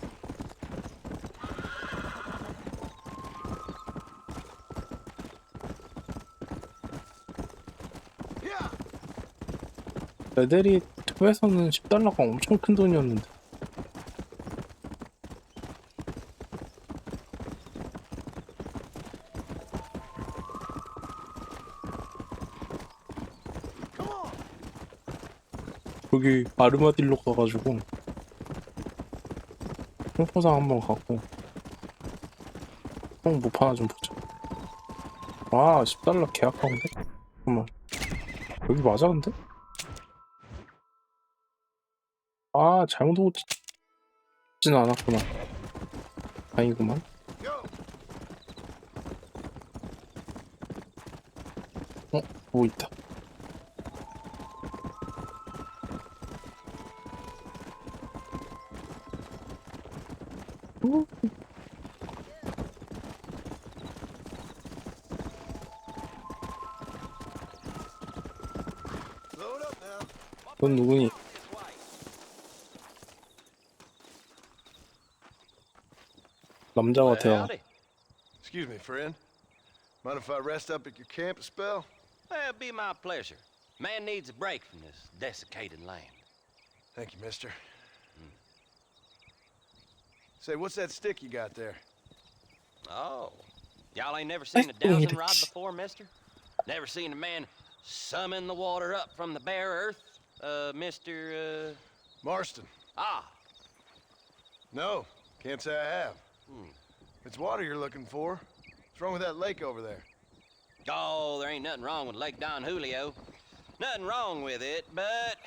레데리 투에서는 10달러가 엄청 큰 돈이었는데. 여기 아르마딜로 가가지고 홍포상 한번 가고 형 뭐 파나 좀 보자. 아 10달러 개 아까운데? 잠깐만 여기 맞아 근데? 아 잘못 오고 있지는 않았구나. 다행이구만. 뭐 있다. 넌 누구니? 남자 같아. Excuse me, friend. Mind if I rest up at your camp a spell? Well, it'd be my pleasure. Man needs a break from this desiccated land. Thank you, mister. Say, what's that stick you got there? Oh, y'all ain't never seen a dowsing rod before, mister? Never seen a man summon the water up from the bare earth? Mr. Marston. Ah. No, can't say I have. It's water you're looking for. What's wrong with that lake over there? Oh, there ain't nothing wrong with Lake Don Julio. Nothing wrong with it, but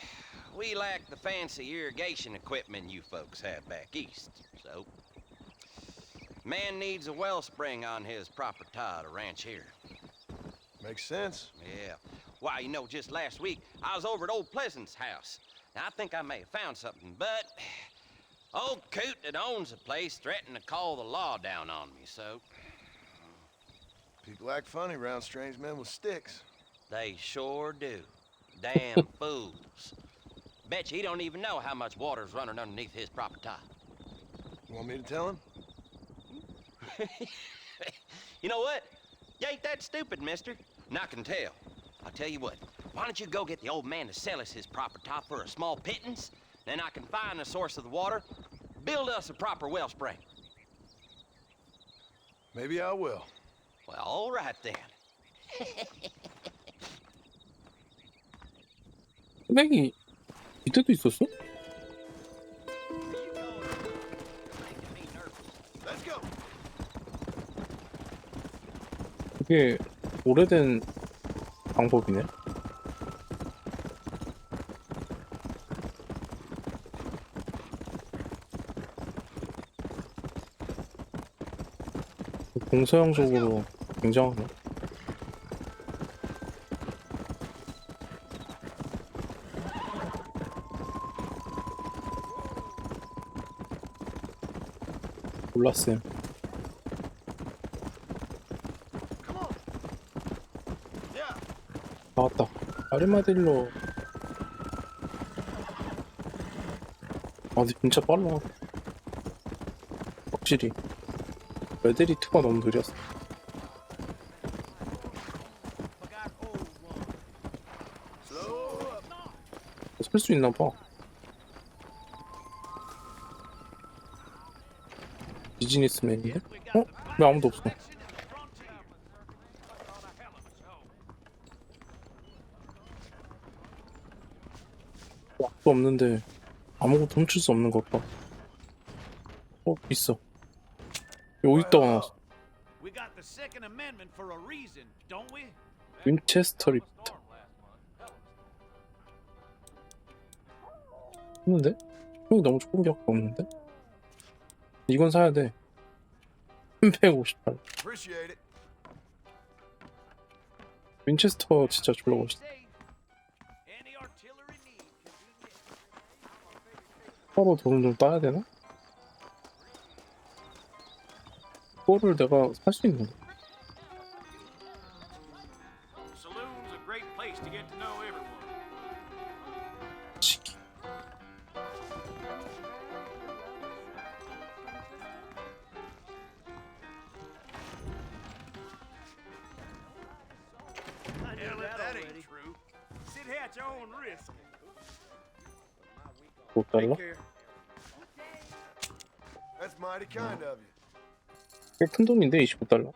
we lack the fancy irrigation equipment you folks have back east, so... Man needs a wellspring on his property to ranch here. Makes sense. Yeah. Why, you know, just last week, I was over at old Pleasant's house. Now, I think I may have found something, but... Old coot that owns the place threatened to call the law down on me, so... People act funny around strange men with sticks. They sure do. Damn fools. Bet you he don't even know how much water's running underneath his property. You want me to tell him? You know what? You ain't that stupid, mister. And I can tell. I'll tell you what. Why don't you go get the old man to sell us his property for a small pittance? Then I can find the source of the water, build us a proper wellspring. Maybe I will. Well, all right then. 선생이 이때도 있었어? Let's go. 되게 오래된 방법이네. 동서양적으로 굉장하네. 몰랐어요. 나왔다. 아르마딜로. 아, 근데 진짜 빨라. 확실히. 레드리2가 너무 느렸어. 설 수 있나봐. 비즈니스맨인데? 어? 왜 아무도 없어? 약도 없는데 아무것도 훔칠 수 없는 것 봐. 어? 있어. 여기 있다가 나왔어. 윈체스터 리프터. 없는데? 형이 너무 조금밖에 없는데? 이건 사야 돼. 358. 윈체스터 진짜 졸라 멋있다. 서로 돈을 좀 따야 되나? 그거를 내가 살 수 있는 거. 시기. 못 달라? That's mighty kind of you. 꽤 큰 돈인데 25달러.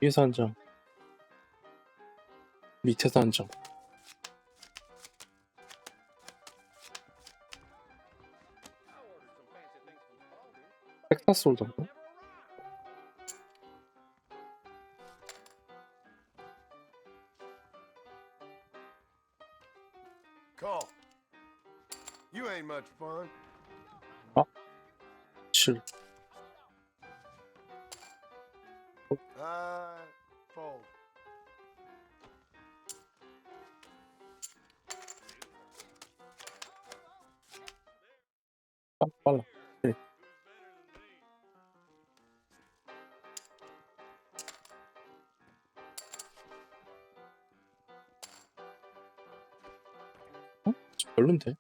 위에서 한 장, 밑에서 한 장. 텍사스 홀던가? Call. You ain't much fun. 아? 7. I fold. 빨라. 그래. 어? 별론데?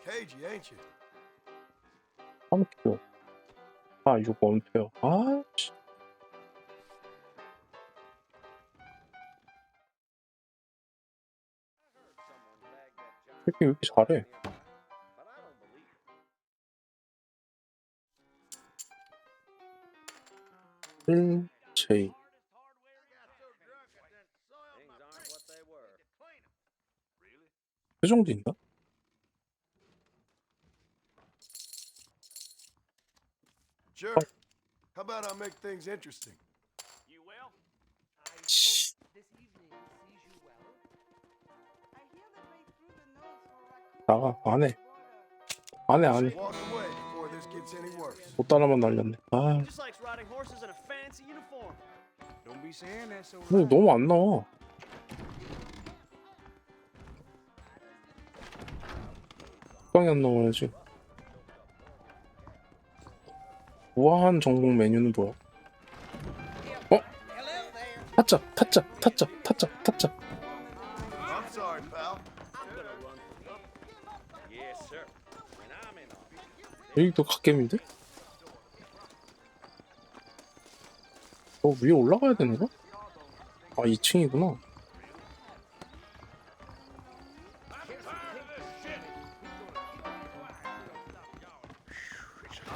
Cagey, ain't you? 3kg. 아, 6 원페어. 아, 씨. 새끼 왜 이렇게 잘해? 제이. 그 정도 있나? Sure. How about I make things interesting? You will? 씨. 나가. 안 해. 안 해, 안 해. Walk away before this gets any worse. 못 따라만 날렸네. 아, Just likes riding horses in a fancy uniform. Don't be saying that so 근데 너무 안 나와. 적당히 안 나와야지. 우아한 정복 메뉴는 뭐야? 어? 타짜, 타짜, 타짜, 타짜, 타짜. I'm sorry, pal. Yes, sir. And I'm in. 여기도 갓겜인데? 위에 올라가야 되는 거? 아, 2층이구나.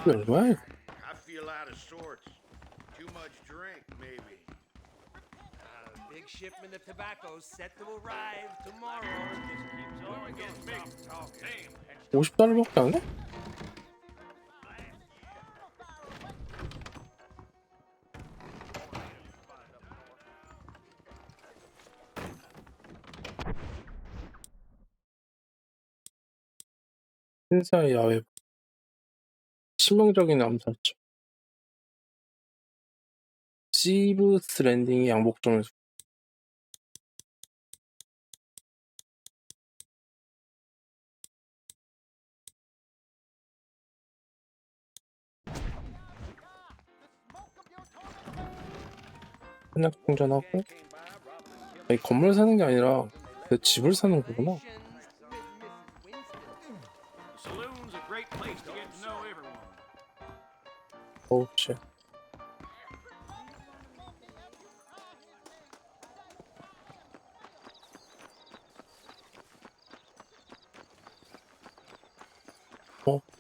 이게 얼마야, 이거? I feel out of sorts. Too much drink, maybe. big shipment of tobacco set to arrive tomorrow. Just keeps on getting big. 50달러밖에 안 해? 신사의 야외. 치명적인 암살자. 시브스 랜딩이 양복점에서. 한약 충전하고. 이 건물 사는 게 아니라 내 집을 사는 거구나. Saloon's a great place to get to know everyone. 어우, 씨.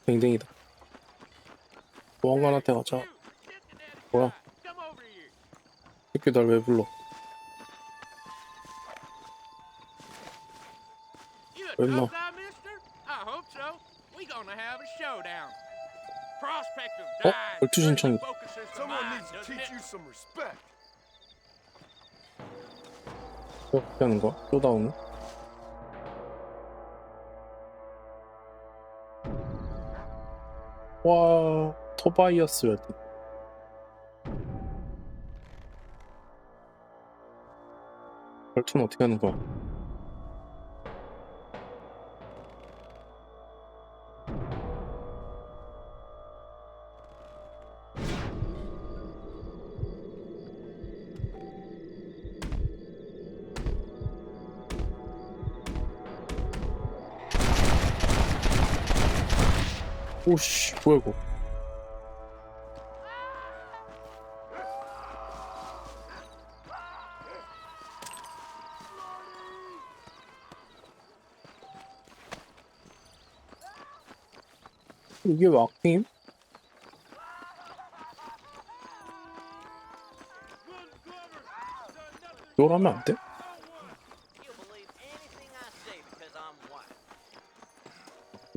댕댕이다. 보안관한테 가자. 뭐야? 새끼 날 왜 불러? You a Wait, tough no. guy, mister? I hope so. We gonna have a showdown. Prospect of 어? dying 12 신청이다. focuses the Someone mind, needs to doesn't teach it? you some respect. 어떻게 하는 거야? 쇼다운은? 와, 토바이어스 웨드. 결투는 어떻게 하는 거야? 오씨, 뭐야 이거? 이게 왜 악행임? 이걸 하면 안 돼? You believe anything I say because I'm white.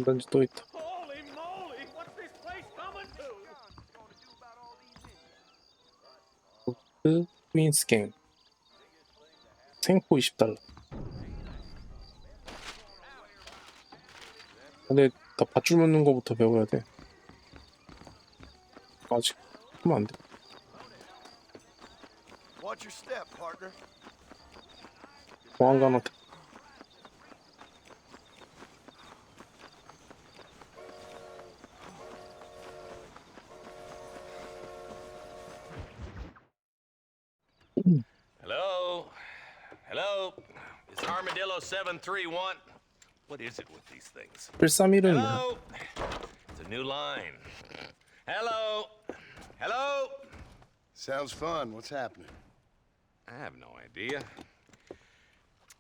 단지 또 있다. Holy moly! What's this place coming to? 퀸스 게임. 생포 20달러. 근데 나 밧줄 묶는 거부터 배워야 돼. 아직 하면 안 돼. Watch your step, partner. 보안관한테. Hello? Hello? Is Armadillo 731? What is it with these things? 131은 Hello? It's a new line. Hello? Hello? Sounds fun. What's happening? I have no idea.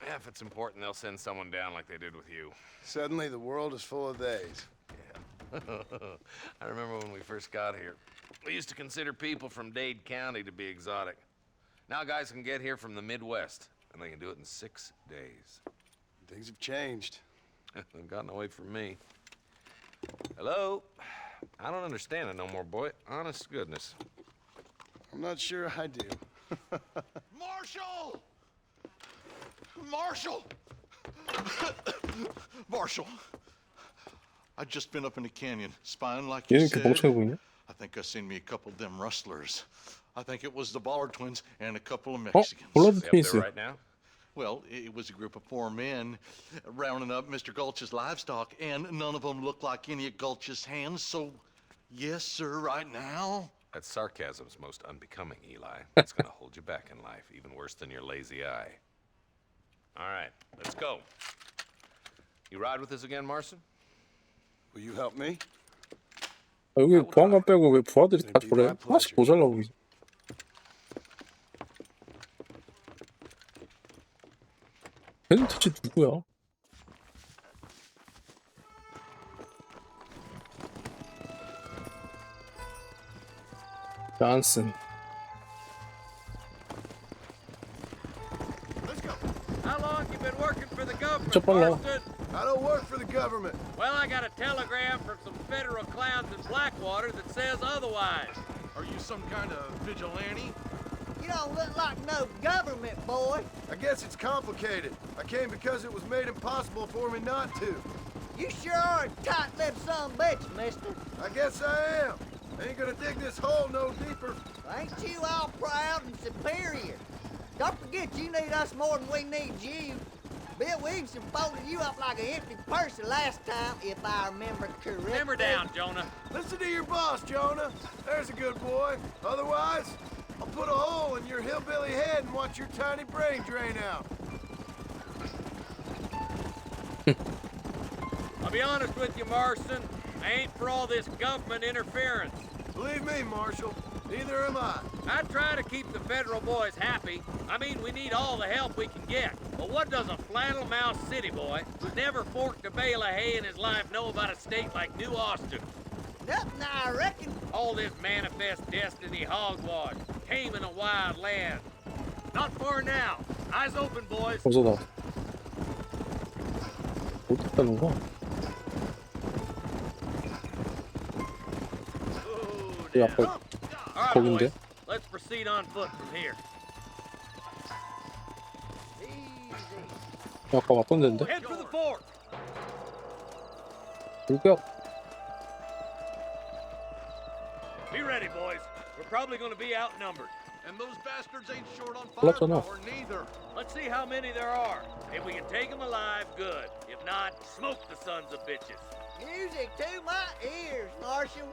If it's important, they'll send someone down like they did with you. Suddenly, the world is full of theys. I remember when we first got here. We used to consider people from Dade County to be exotic. Now guys can get here from the Midwest, and they can do it in 6 days. Things have changed. They've gotten away from me. Hello? I don't understand it no more, boy. Honest to goodness. I'm not sure I do. Marshall! Marshall! Marshall! I just been up in the canyon, spying like you 얘는 이렇게 said. 멍청해 보이냐? I think I seen me a couple of them rustlers. I think it was the Ballard twins and a couple of 어? Mexicans. 볼라드 They up there 트윈스. right now? Well, it was a group of 4 men rounding up Mr. Gulch's livestock, and none of them looked like any of Gulch's hands, so yes, sir, right now. That sarcasm's most unbecoming, Eli. It's gonna hold you back in life, even worse than your lazy eye. All right, let's go. You ride with us again, Marston? Will you help me? 아, 여기 보안관 빼고 왜 부하들이 다 저래? 하나씩 모자라고. 걔는 대체 누구야? 존슨. How long you been working for the government, 진짜 빨라. Marston? I don't work for the government. Well, I got a telegram from some federal clowns in Blackwater that says otherwise. Are you some kind of vigilante? You don't look like no government boy. I guess it's complicated. I came because it was made impossible for me not to. You sure are a tight-lipped son of a bitch, mister. I guess I am. Ain't gonna dig this hole no deeper. Ain't you all proud and superior? Don't forget you need us more than we need you. Bill Williamson folded you up like an empty person last time, if I remember correctly. Simmer down, Jonah. Listen to your boss, Jonah. There's a good boy. Otherwise, I'll put a hole in your hillbilly head and watch your tiny brain drain out. I'll be honest with you, Marston. I ain't for all this government interference. Believe me, Marshal, neither am I. I try to keep the federal boys happy. I mean, we need all the help we can get. But what does a flannel-mouthed city boy who's never forked a bale of hay in his life know about a state like New Austin? Nothing, I reckon. All this manifest destiny hogwash, taming a wild land. Not far now. Eyes open, boys. 어서다. 어디 있다는 거야? 이 아까 All right, 거긴데? boys. Let's proceed on foot from here. 아까 왔던 데인데? Head for the fort. 불벽. Be ready, boys. We're probably going to be outnumbered. And those bastards ain't short on 몰랐잖아. firepower neither. Let's see how many there are. If we can take them alive, good. If not, smoke the sons of bitches. Music to my ears, Marshal.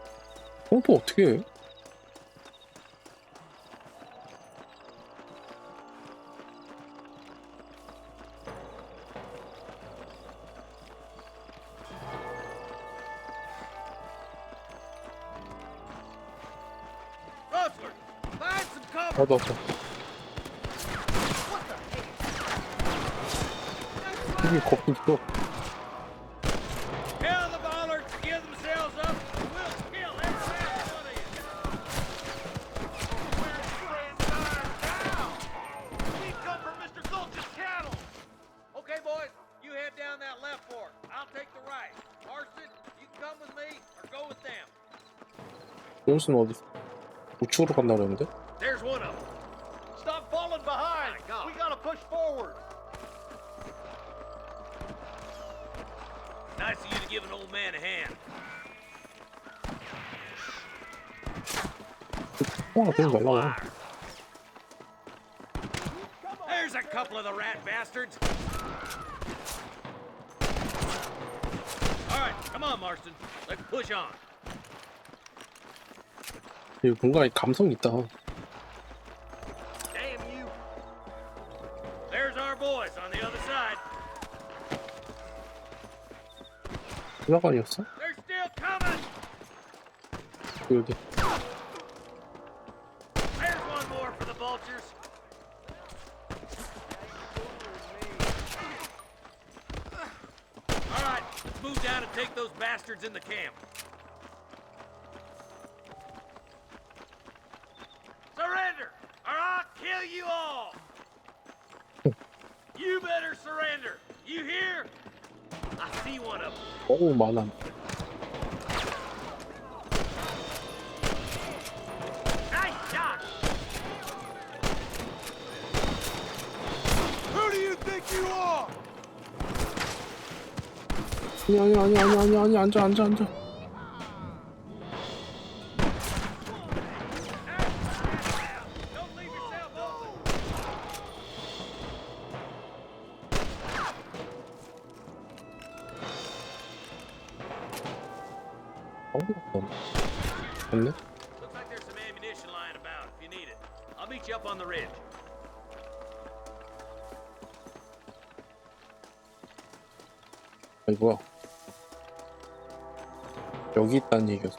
또 어떻게 해? Rustler, find some cover. 나도 왔어. 이게 거긴 또. Tell the bollards to give themselves up. We'll kill every last one of you. We're spraying time now. We come from Mr. Gulch's cattle. Okay, boys, you head down that left fork. I'll take the right. Marston, you come with me or go with them. 존슨 어디? 우측으로 간다 그러는데? There's one of them. Stop falling behind. We gotta push forward. Nice of you to give an old man a hand. 와, 그냥 날라와. There's a couple of the rat bastards. All right, come on, Marston. Let's push on. 이 공간에 감성 있다. Damn you, 올라가니었어? They're still coming. 여기. There's one more for the vultures. All right, let's move down and take those bastards in the camp. Surrender, or I'll kill you all. You better surrender. You hear? I see one of them. 어우 많아. Nice shot. Who do you think you are? 아니 앉아. Don't leave yourself open. 됐네. Looks like there's some ammunition lying about if you need it. I'll meet you up on the ridge. 아니 뭐야? 여기 있다는 얘기였어?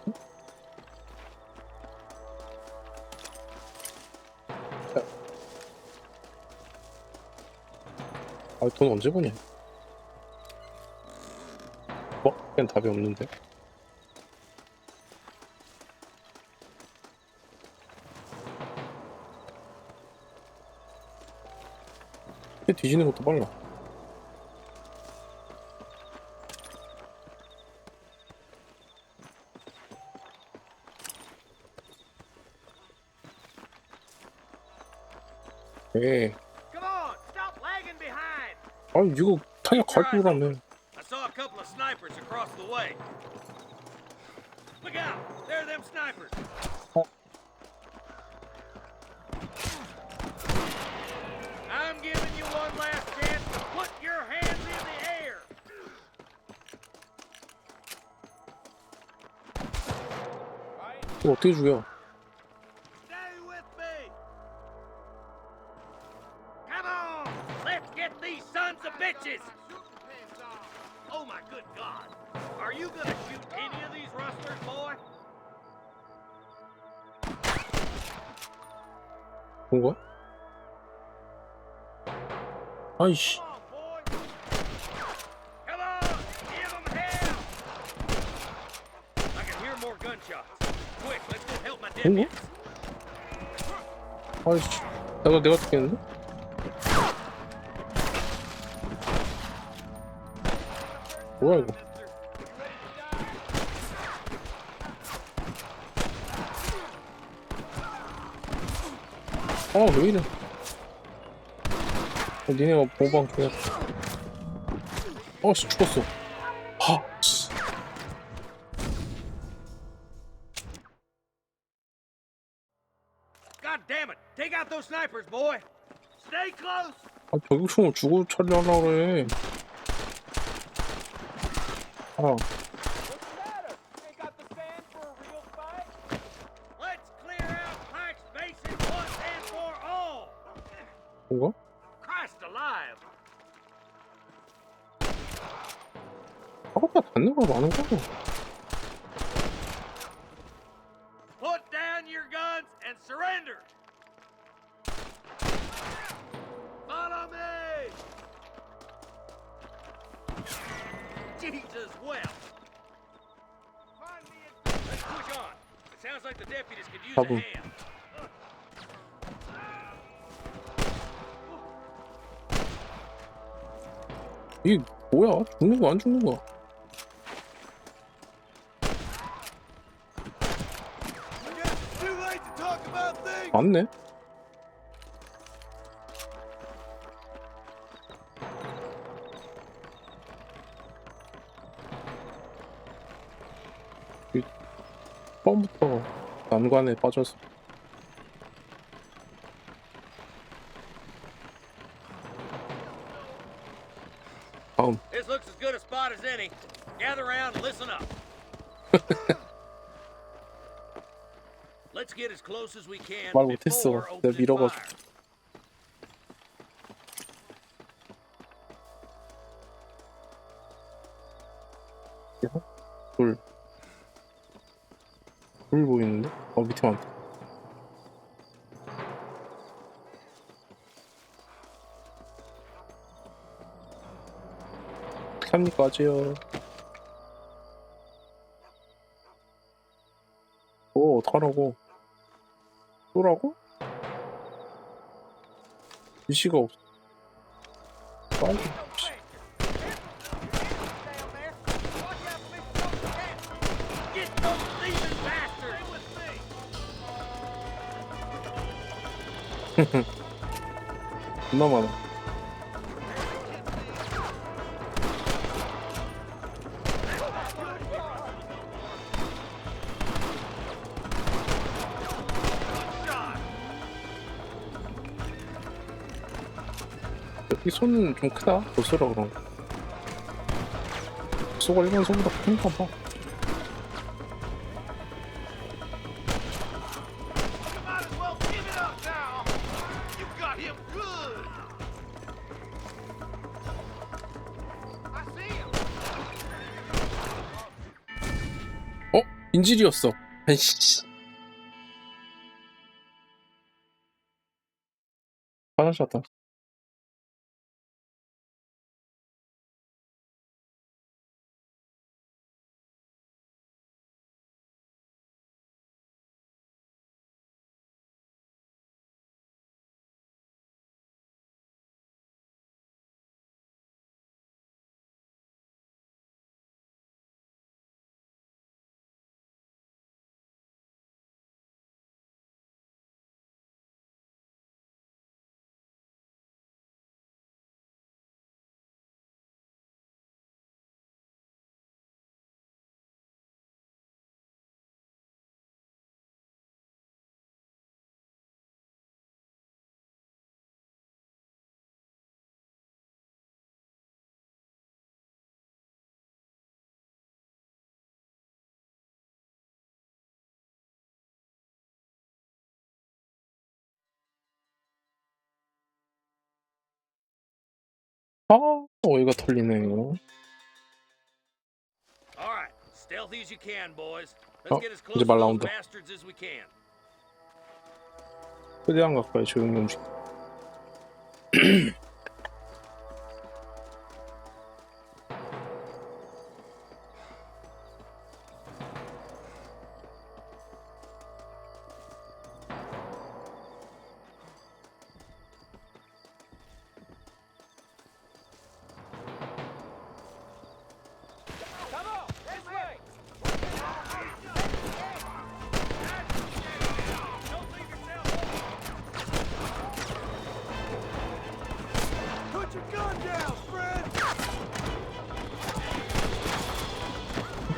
아, 돈 언제 버냐? 그냥 답이 없는데. 뒤지는 것도 빨라. 에. Come on, stop lagging behind. 아, 이거 타이어 갈고라며. I saw a couple of snipers across the way. Look out! There are them snipers. I'm giving you one last chance to put your hands in the air. 이거 어떻게 죽여? Stay with me. Come on, let's get these sons of bitches. Oh my good God! Are you gonna shoot any of these rustlers, boy? 본 거야? 아이씨. Come on, give them hell! I can hear more gunshots. Quick, let's go help my 본 deputies. 거야? 아이씨. 내가 죽겠는데? 뭐야 이거? 아, 왜 이래? 니네가 보방 중이야. 씨, 죽었어. 씨. God damn it! Take out those snipers, boy. Stay close. 아, 저격총을 주고 처리하려고 그래. Let's clear out Pike's bases once and for all. 뭔가? Christ alive! 아까 닿는 거 많은 거야. Put down your guns and surrender. Follow me. Jesus wept. Let's push on. It sounds like the deputies could use a Problem. hand. 이게 뭐야? 죽는 거 안 죽는 거? 맞네? 처음부터 난관에 빠져서. 다음. This looks as good a spot as any. Gather around and listen up. Let's get as close as we can 말 못했어. before 내가 opening 밀어가지고. fire. 그래서 불 보이는데? 밑에 많다. 삽니까지요. 어떡하라고? 쏘라고? 지시가 없어. 빨리. 존나 많아. 이 손은 좀 크다. 보스라 그런 거. 소가 일반 소보다 큰가 봐. 인질이었어. 아이씨. 화장실 갔다. 어이가 털리네. All right, stealthy as you can, boys. Let's get as close 이제 to 말 those 나온다. bastards as we can. 최대한 가까이 조용히 움직.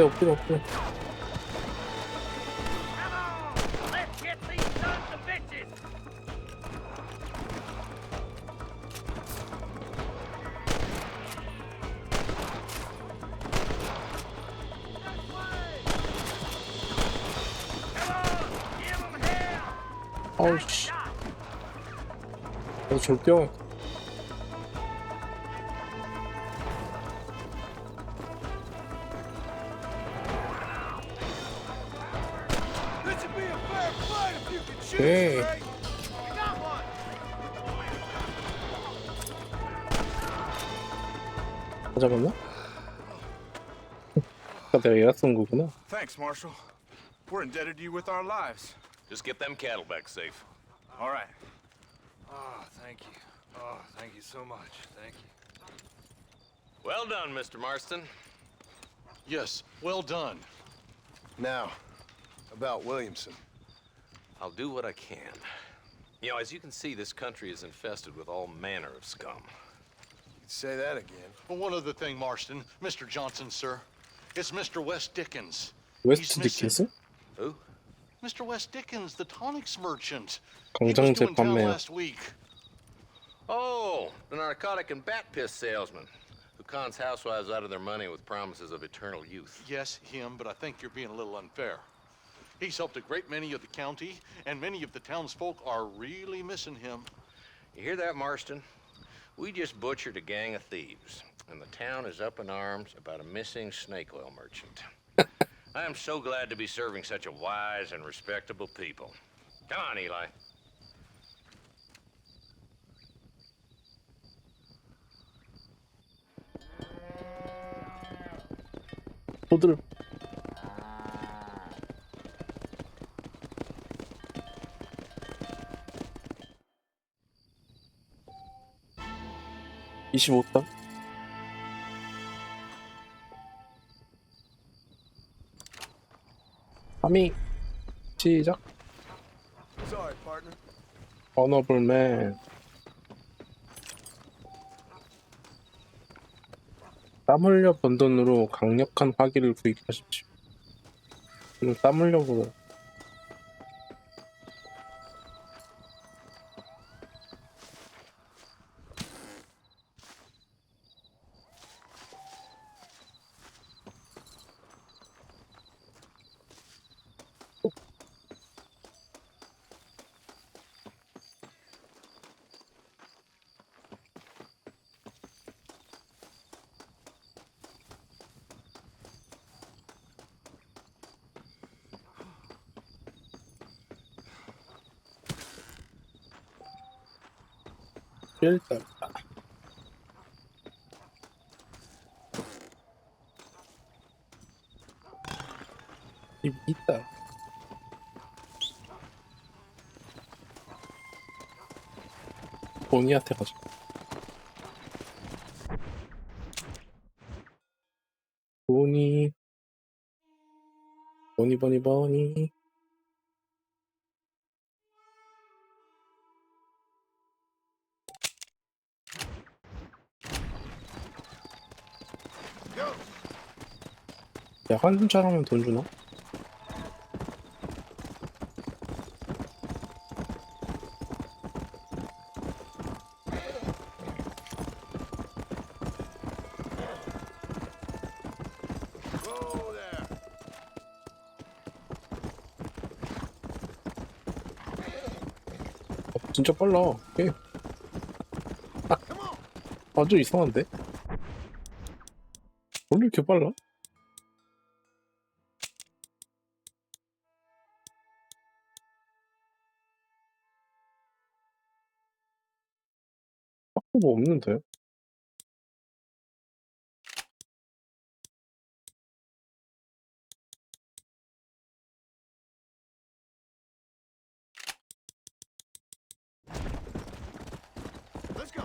엎드려. Let's get these sons of bitches. 아우씨. 절병. 오케이. 잡았나? 내가 얘가 쏜 거구나. Thanks, Marshal. We're indebted to you with our lives. Just get them cattle back safe. All right. Oh, thank you. Oh, thank you so much. Thank you. Well done, Mr. Marston. Yes, well done. Now, about Williamson. I'll do what I can. You know, as you can see, this country is infested with all manner of scum. Say that again. Well, one other thing, Marston. Mr. Johnson, sir. It's Mr. West Dickens. 웨스트 디킨스? Who? Mr. West Dickens, the tonics merchant. 강장제 He was doing town 판매요. last week. Oh, the narcotic and bat piss salesman who cons housewives out of their money with promises of eternal youth. Yes, him, but I think you're being a little unfair. He's helped a great many of the county, and many of the townsfolk are really missing him. You hear that, Marston? We just butchered a gang of thieves, and the town is up in arms about a missing snake oil merchant. I am so glad to be serving such a wise and respectable people. Come on, Eli. 소들. (25단) 파밍 시작. Sorry, partner. Honorable man. 땀 흘려 번 돈으로 강력한 화기를 구입하십시오. 지금 땀 흘려 보러. 일단 있다. 보니한테 가자. 보니 보니 보니 보니. 야, 한숨 잘하면 돈 주나? Whoa there. 진짜 빨라. 게임. 아주 이상한데? 원래 이렇게 빨라? 뭐 없는데? Let's go.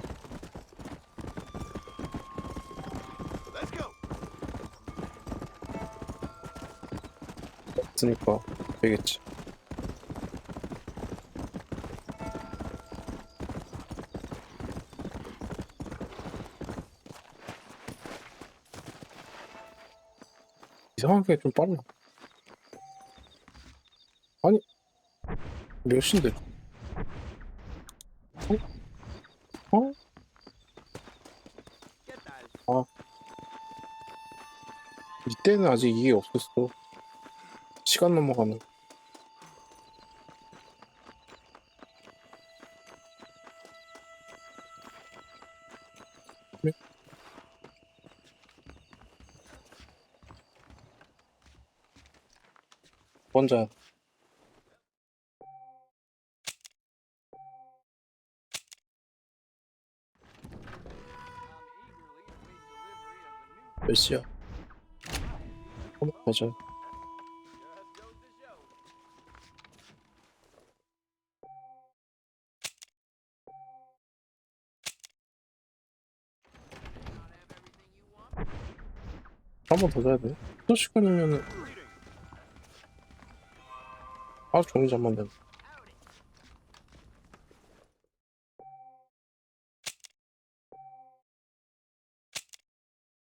Let's go. 없으니까 되겠지. 이상하게 좀 빨라. 아니, 몇 시인데? 어? 어? 아, 이때는 아직 이게 없었어. 시간 넘어가는. 네? 먼저. 몇 시야? 맞아. 한 번 더 자야 돼. 또 시간이면은 아주 종이 잠만 돼.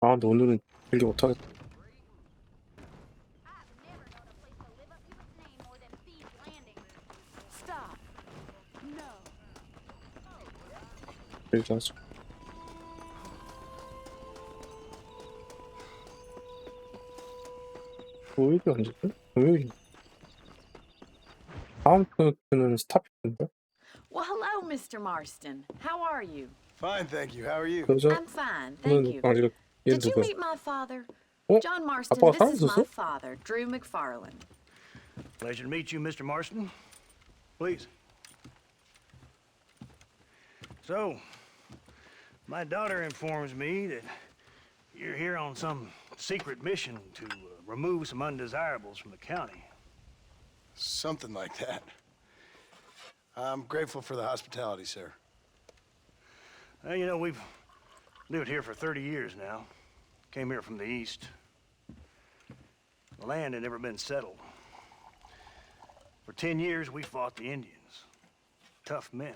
아, 근데 오늘은 일기 못하겠다. 일기 하자. 토요일이 언제지? 토요일. 다음 주는 스타필드인데? Well, hello, Mr. Marston. How are you? Fine, thank you. How are you? 그래서 I'm fine, thank you. 얘는 Did you 누구야? meet my father? 어? John Marston, 아빠가 this is my 사라졌어? father, Drew McFarland. Pleasure to meet you, Mr. Marston. Please. So, my daughter informs me that you're here on some secret mission to remove some undesirables from the county. Something like that. I'm grateful for the hospitality, sir. Well, you know, we've lived here for 30 years now. Came here from the east. The land had never been settled. For 10 years, we fought the Indians. Tough men.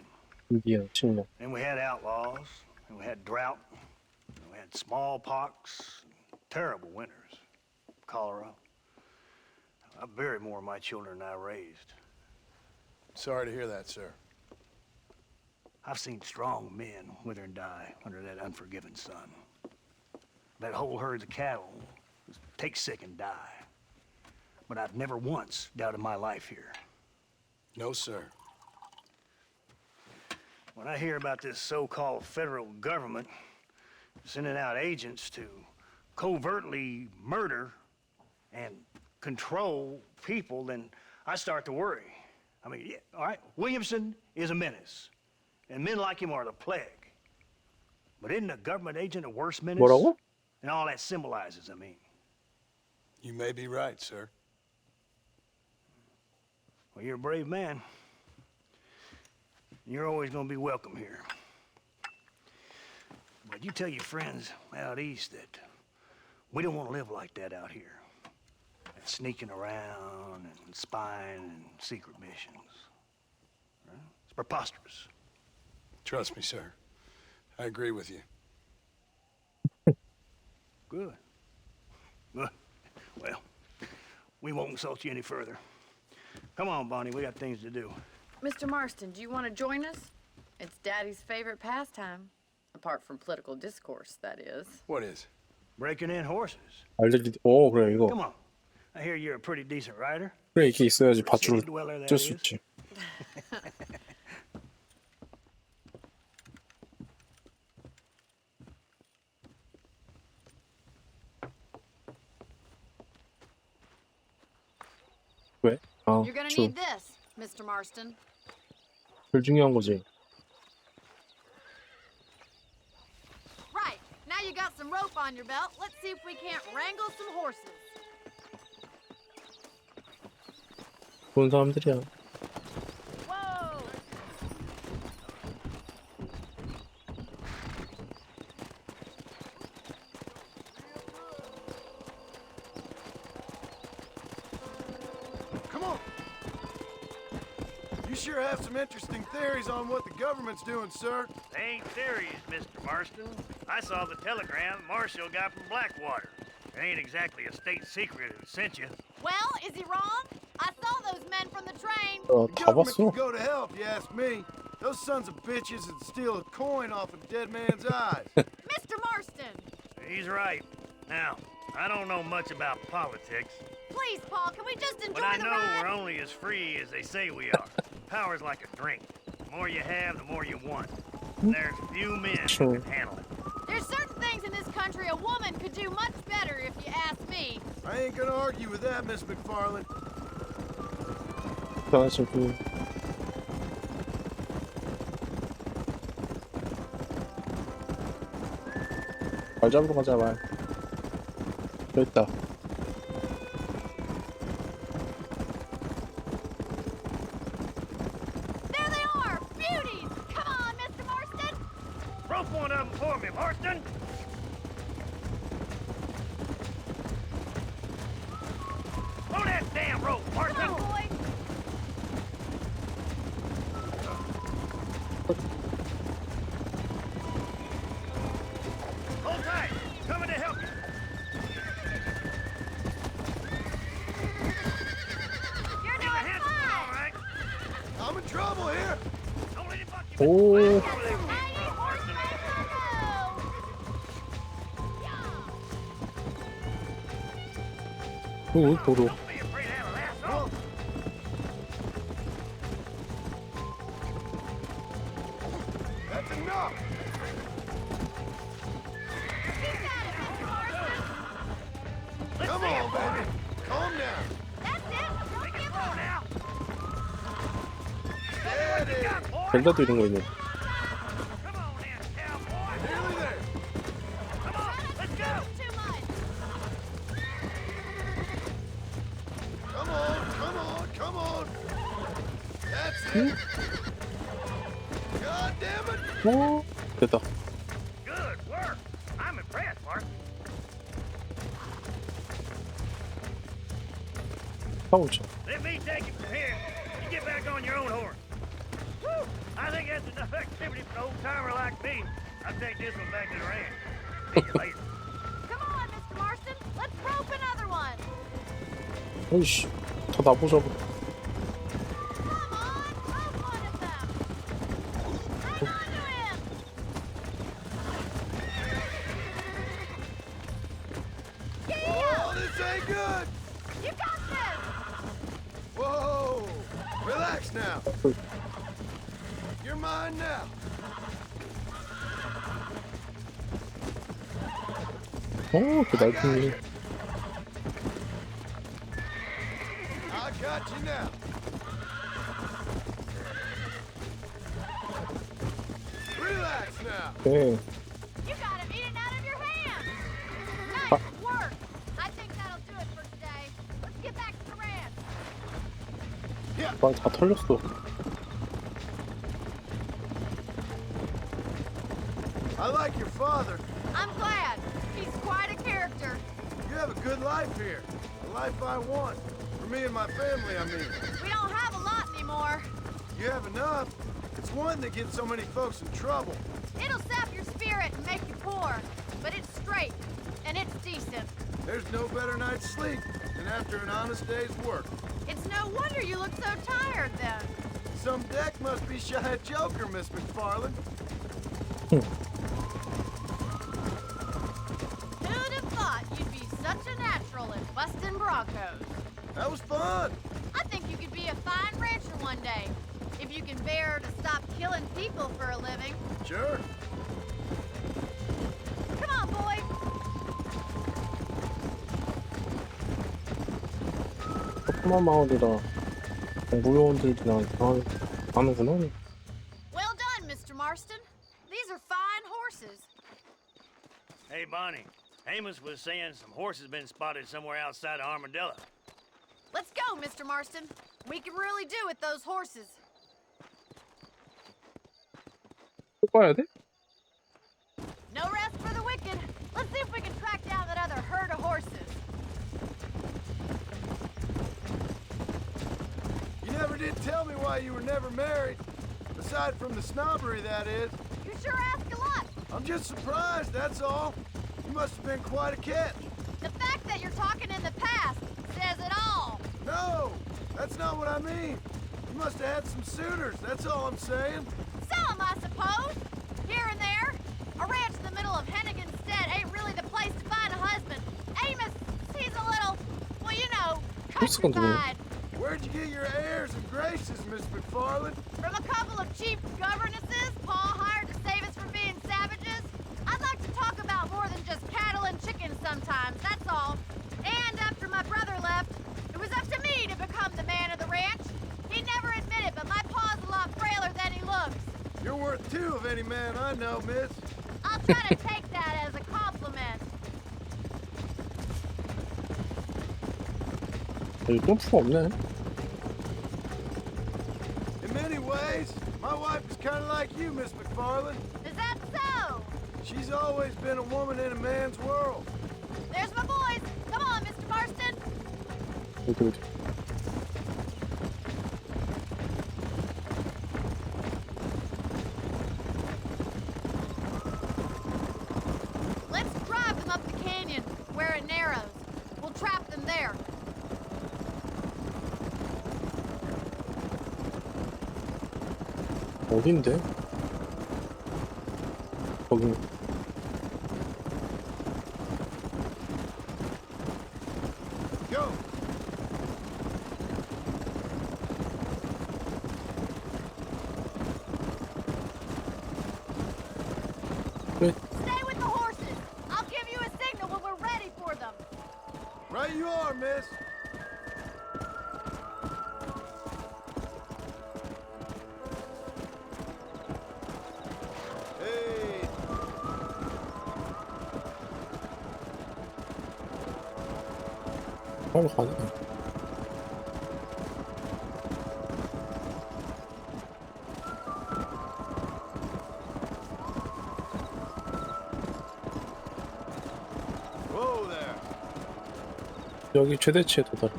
인디언 침략. And we had outlaws, and we had drought, and we had smallpox, terrible winters, cholera. I buried more of my children than I raised. Sorry to hear that, sir. I've seen strong men wither and die under that unforgiving sun. That whole herds of cattle take sick and die. But I've never once doubted my life here. No, sir. When I hear about this so-called federal government sending out agents to covertly murder and control people, then I start to worry. I mean, yeah, all right, Williamson is a menace, and men like him are the plague. But isn't a government agent a worse menace? 뭐라고? And all that symbolizes, I mean. You may be right, sir. Well, you're a brave man. You're always gonna be welcome here. But you tell your friends out east that we don't want to live like that out here. Sneaking around and spying and secret missions. Right? It's preposterous. Trust me, sir. I agree with you. Good. Good. Well, we won't insult you any further. Come on, Bonnie, we got things to do. Mr. Marston, do you want to join us? It's Daddy's favorite pastime. Apart from political discourse, that is. What is? Breaking in horses. 알레리. 오 그래 이거. Come on. I hear you're a pretty decent rider. 그래 이게 있어야지 밧줄을 City dweller, that 뗄 수 is. 있지. 왜? 아, You're gonna 줄. need this, Mr. Marston. 제일 중요한 거지. Right. Now you got some rope on your belt. Let's see if we can't wrangle some horses. 좋은 사람들이야. Whoa! Come on. You sure have some interesting theories on what the government's doing, sir. They ain't theories, Mr. Marston. I saw the telegram Marshall got from Blackwater. It ain't exactly a state secret who sent you. Well, is he wrong? I saw those men from the train. The 다 government 봤어. can go to hell if you ask me. Those sons of bitches would steal a coin off a dead man's eyes. Mr. Marston! He's right. Now, I don't know much about politics, Please, Paul, can we just enjoy but I the know ride? we're only as free as they say we are. Power's like a drink. The more you have, the more you want. And there's few men who can handle it. There's certain things in this country a woman could do much better, if you ask me. I ain't gonna argue with that, Miss McFarland. 가지고. 말 잡으러 가자 말. 됐다. There they are! Beauties! Come on, Mr. Marston! Rope one of them for me, Marston! Throw that damn rope, Marston! Come on, boy! Hold tight! Coming to help you! You're Keep your doing hands up, all fine! right? I'm in trouble here. Don't let him buck you. 오. Over there, Marston. 오 도로. Don't be afraid to have a lasso. That's enough. 벨다도 이런 거 있네. 응? 오, 됐다. Good work. I'm impressed, Mark. 가보자. Let me take it from here. You get back on your own horse. Woo! I think that's enough activity for an old-timer like me. I'll take this one back to the ranch. See you later. Come on, Mr. Marston. Let's rope another one. 어이씨, 다 나보자고. Come on, rope one of them. Hang on to him. Oh, this ain't good! You got this. Whoa! Relax now. You're mine now. 오, 그 날팽이. I got you now. Relax now. 네. You got him eating out of your hand. Nice work. I think that'll do it for today. Let's get back to the ranch. 말 다 털렸어. I like your father. I'm glad. He's quite a character. You have a good life here. The life I want. For me and my family, I mean. We don't have a lot anymore. You have enough. It's one that gets so many folks in trouble. It'll sap your spirit and make you poor. But it's straight. And it's decent. There's no better night's sleep than after an honest day's work. It's no wonder you look so tired then. Some deck must be shy of Joker, Miss McFarland. Who'd have thought you'd be such a natural at busting broncos? That was fun. I think you could be a fine rancher one day. If you can bear to stop killing people for a living. Sure. Come on, boy. 조그만 마을이라 무용들이랑 하는구나. Well done, Mr. Marston. These are fine horses. Hey, Bonnie. Amos was saying some horses been spotted somewhere outside of Armadillo. Let's go, Mr. Marston. We can really do with those horses. 또 가야 돼? No rest for the wicked. Let's see if we can track down that other herd of horses. You never did tell me why you were never married. Aside from the snobbery, that is. You sure ask a lot. I'm just surprised, that's all. You must have been quite a catch. The fact that you're talking in the past says it all. No, that's not what I mean. You must have had some suitors, that's all I'm saying. Some, I suppose. Here and there. A ranch in the middle of Hennigan's Stead ain't really the place to find a husband. Amos, he's a little, well, you know, countrified. Where'd you get your airs and graces, Miss McFarland? From a couple of cheap governesses Pa hired to save us from being savages. I'd like to talk about more than just cattle and chickens sometimes, that's all. And after my brother left, it was up to me to become the man of the ranch. He never admitted, but my pa's a lot frailer than he looks. You're worth two of any man I know, miss. I'll try to take that as a compliment. 여기 점프가 없네. In many ways, my wife is kind of like you, Miss McFarland. Is that so? She's always been a woman in a man's world. There's my boys. Come on, Mr. Marston. 어디. Let's drive them up the canyon, where it narrows. We'll trap them there. 어딘데? 거기. Go. Stay with the horses. I'll give you a signal when we're ready for them. Right you are, miss. 빨리 가자. Whoa there. 여기 최대치에 도달.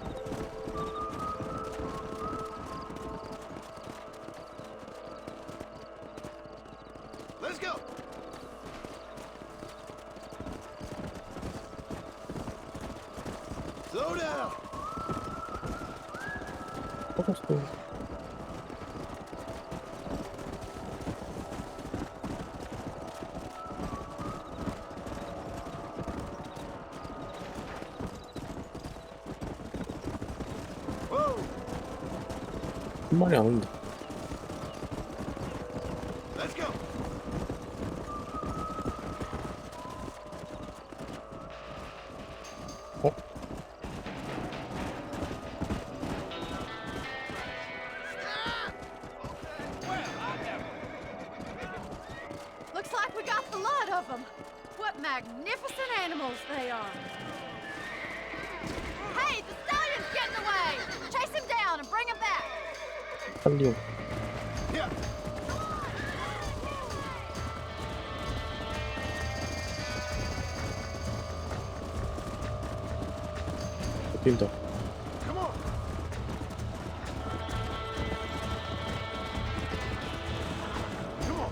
Let's go. Slow down. 터졌어. Whoa. 한 마리 안 온다. Let's go. 어? Looks like we got the lot of them. What magnificent animals they are. Hey, the stallion's getting away. Chase him down and bring him back. 빨리요. Yeah. 뛴다. Come on. Come on.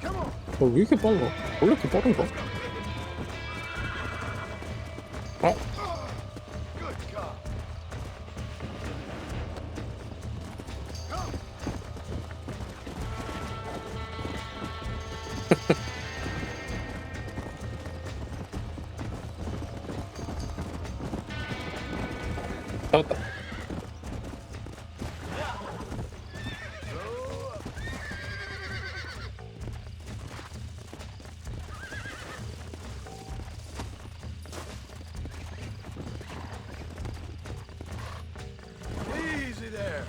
Come on. 왜 이렇게 빨라? 원래 이렇게 빠른가? 어? Good God. 잡았다. Easy there.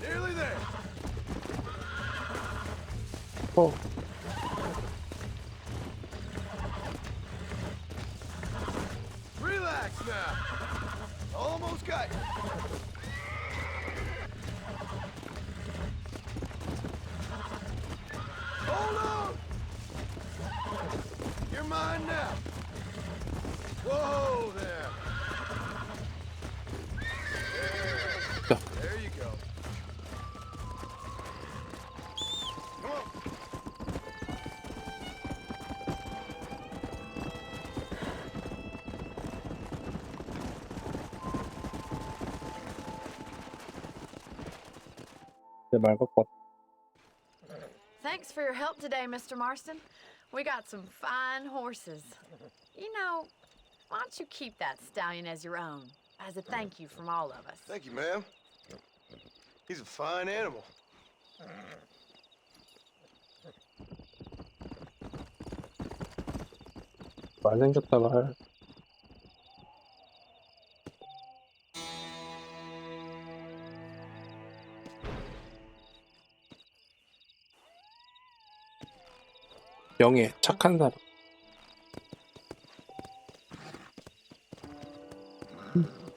Nearly there. 어. Relax now. Almost got you. Hold on. You're mine now. Whoa there. 자. There you go. Come on. 말 갖고 왔다. Thanks for your help today, Mr. Marston. We got some fine horses. You know, why don't you keep that stallion as your own, as a thank you from all of us? Thank you, ma'am. He's a fine animal. 잘생겼다 말. 영예 착한 사람.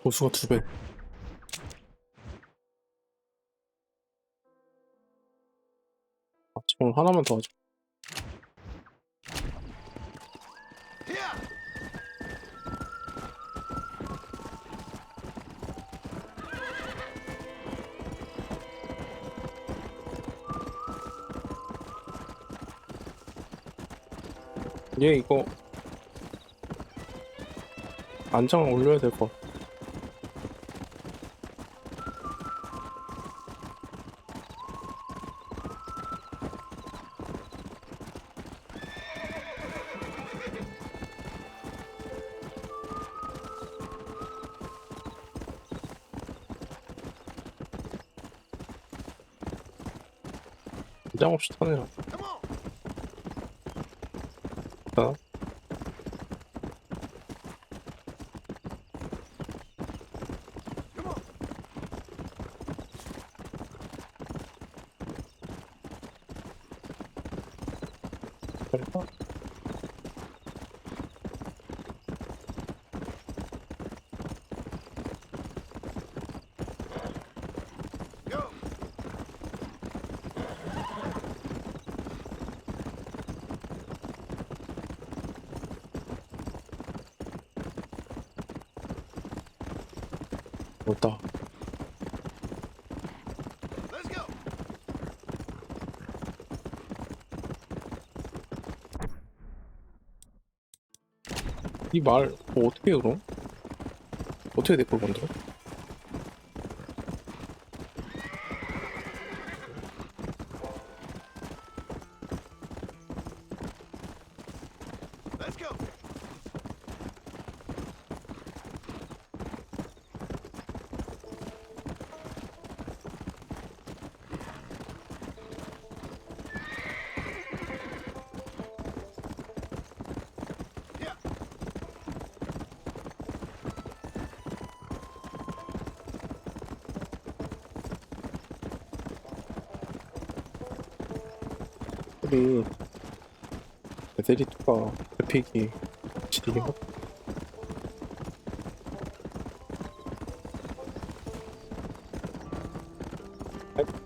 보수가 2배. 지금 하나만 더 하자. 얘 이거 안장 올려야 될 것 같아. 안장 없이 타네요. 자. 그럴까? 없다. 이 말 어떻게 해 그럼? 어떻게 댓글 만들어? 우리 레드데드가 그래픽이 지리인가?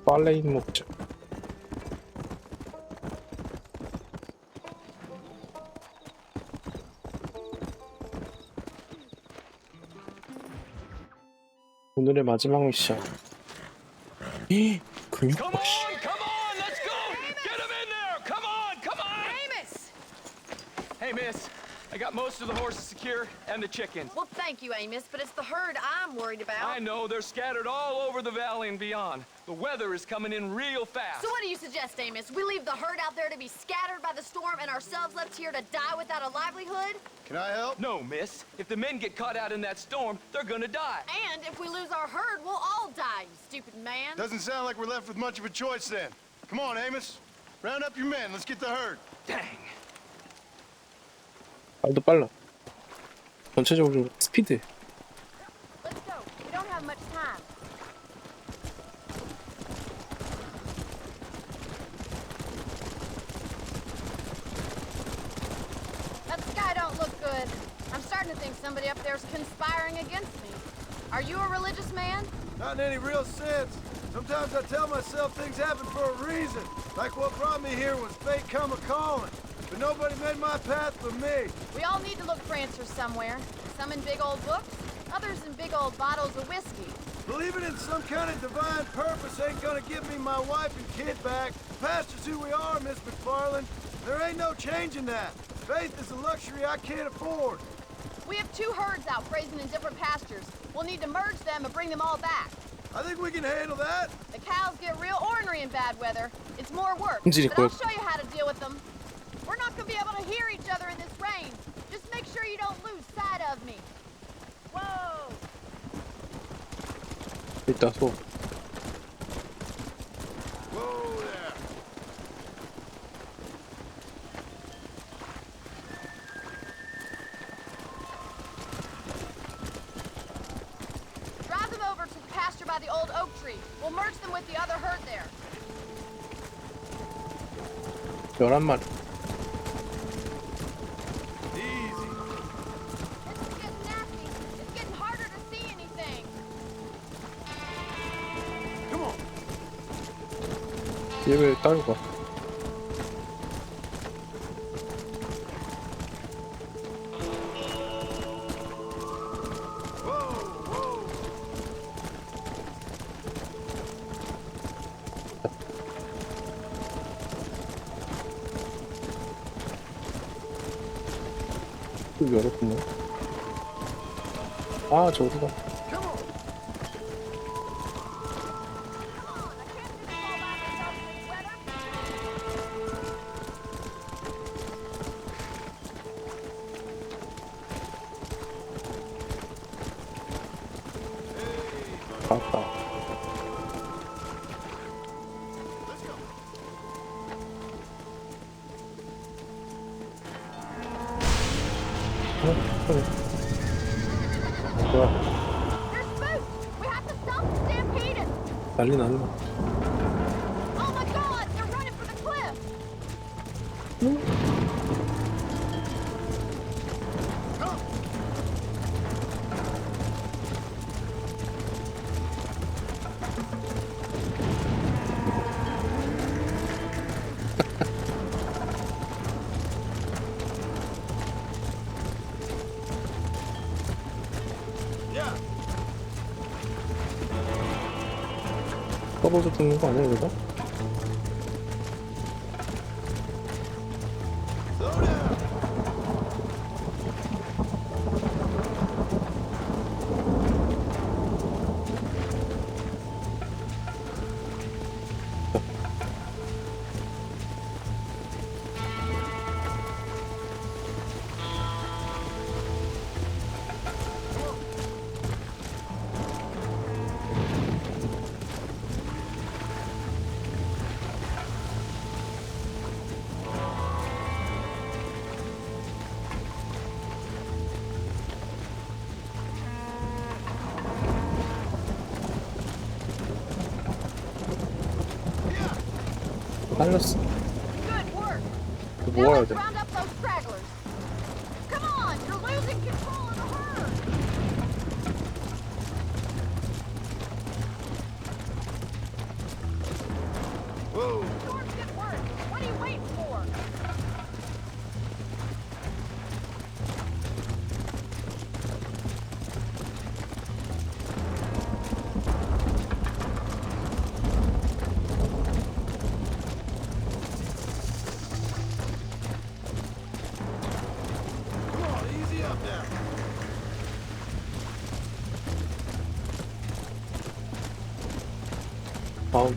빨래인 먹자. 오늘의 마지막 미션. 근육과 씨. Hey, miss. I got most of the horses secure and the chickens. Well, thank you, Amos, but it's the herd I'm worried about. I know, they're scattered all over the valley and beyond. The weather is coming in real fast. So what do you suggest, Amos? We leave the herd out there to be scattered by the storm and ourselves left here to die without a livelihood? Can I help? No, miss. If the men get caught out in that storm, they're gonna die. And if we lose our herd, we'll all die, you stupid man. Doesn't sound like we're left with much of a choice then. Come on, Amos. Round up your men. Let's get the herd. Dang. 말도 빨라. 전체적으로 스피드. Let's go. We don't have much time. That sky don't look good. I'm starting to think somebody up there's conspiring against me. Are you a religious man? Not in any real sense. Sometimes I tell myself things happen for a reason. Like what brought me here was fate come a-calling. But nobody made my path for me. We all need to look for answers somewhere. Some in big old books, others in big old bottles of whiskey. Believing in some kind of divine purpose ain't gonna give me my wife and kid back. The past is who we are, Miss McFarland. There ain't no changing that. Faith is a luxury I can't afford. We have two herds out grazing in different pastures. We'll need to merge them and bring them all back. I think we can handle that. The cows get real ornery in bad weather. It's more work, 인질이 but I'll 보여. show you how to deal with them. We're not gonna be able to hear each other in this rain. Just make sure you don't lose sight of me. Whoa! 일단 소. Whoa there. Drive them over to the pasture by the old oak tree. We'll merge them with the other herd there. 11마리. This is getting nasty. It's getting harder to see anything. Come on. 얘 왜 따로 가? 또 열었구나. 아, 저기가. 아빠. 뭐야? They're spooked. We have to stop the stampede. 난리 났나? Oh my God! They're running for the cliff. 응? 떨어져 죽는 거 아니야 이러다? 살렸어. Good work. 모아야 돼. Round up those stragglers. Come on, you're losing control of the herd. Whoa. Storm's getting worse. What are you waiting for? Come on, easy up now. 다음.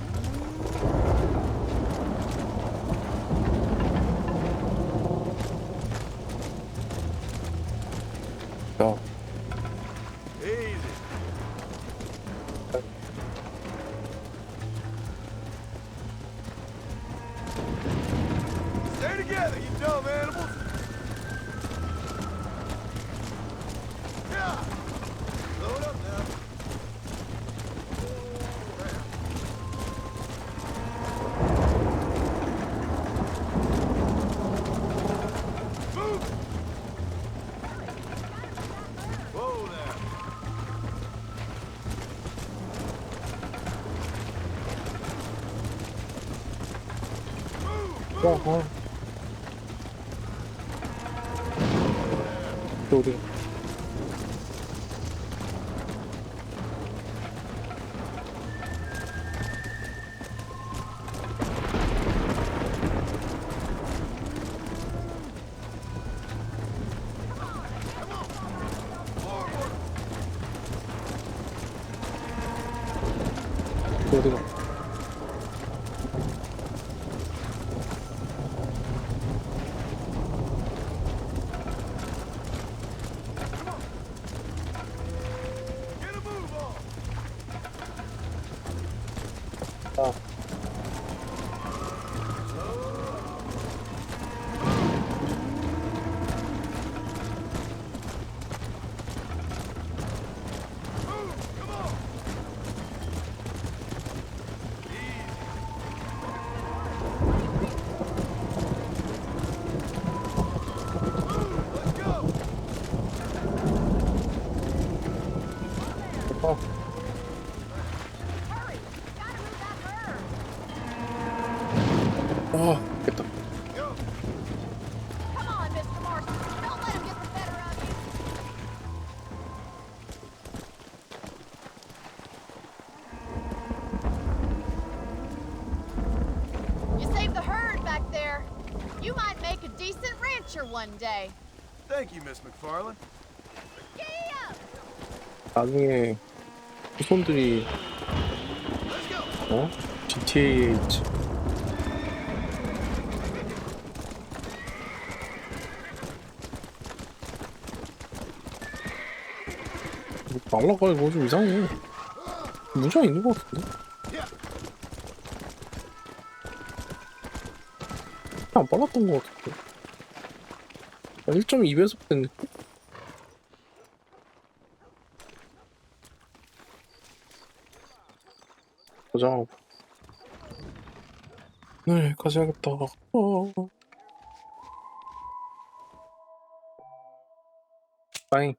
야, Easy. Stay together, you dumb animals. Yeah. Slow it up now. Move. Whoa there. 야, 아. 어디? 어디가? Get a move on. 아, Come on. Let's go. 아, Hurry. Gotta move that herd. 아, 됐다. Go. Come on, Mr. Marston. Don't let him get the better of you. You saved the herd back there. You might make a decent rancher one day. Thank you, Miss McFarland. Giddy up! 나중에 후손들이 Let's go. 어? GTA에 있지. 날라가 이거 좀 이상해. 문제가 있는 것 같은데? 안 빨랐던 것 같은데? 1.2배속 된 느낌? 보자. 네, 여기까지 해야겠다. 빠잉.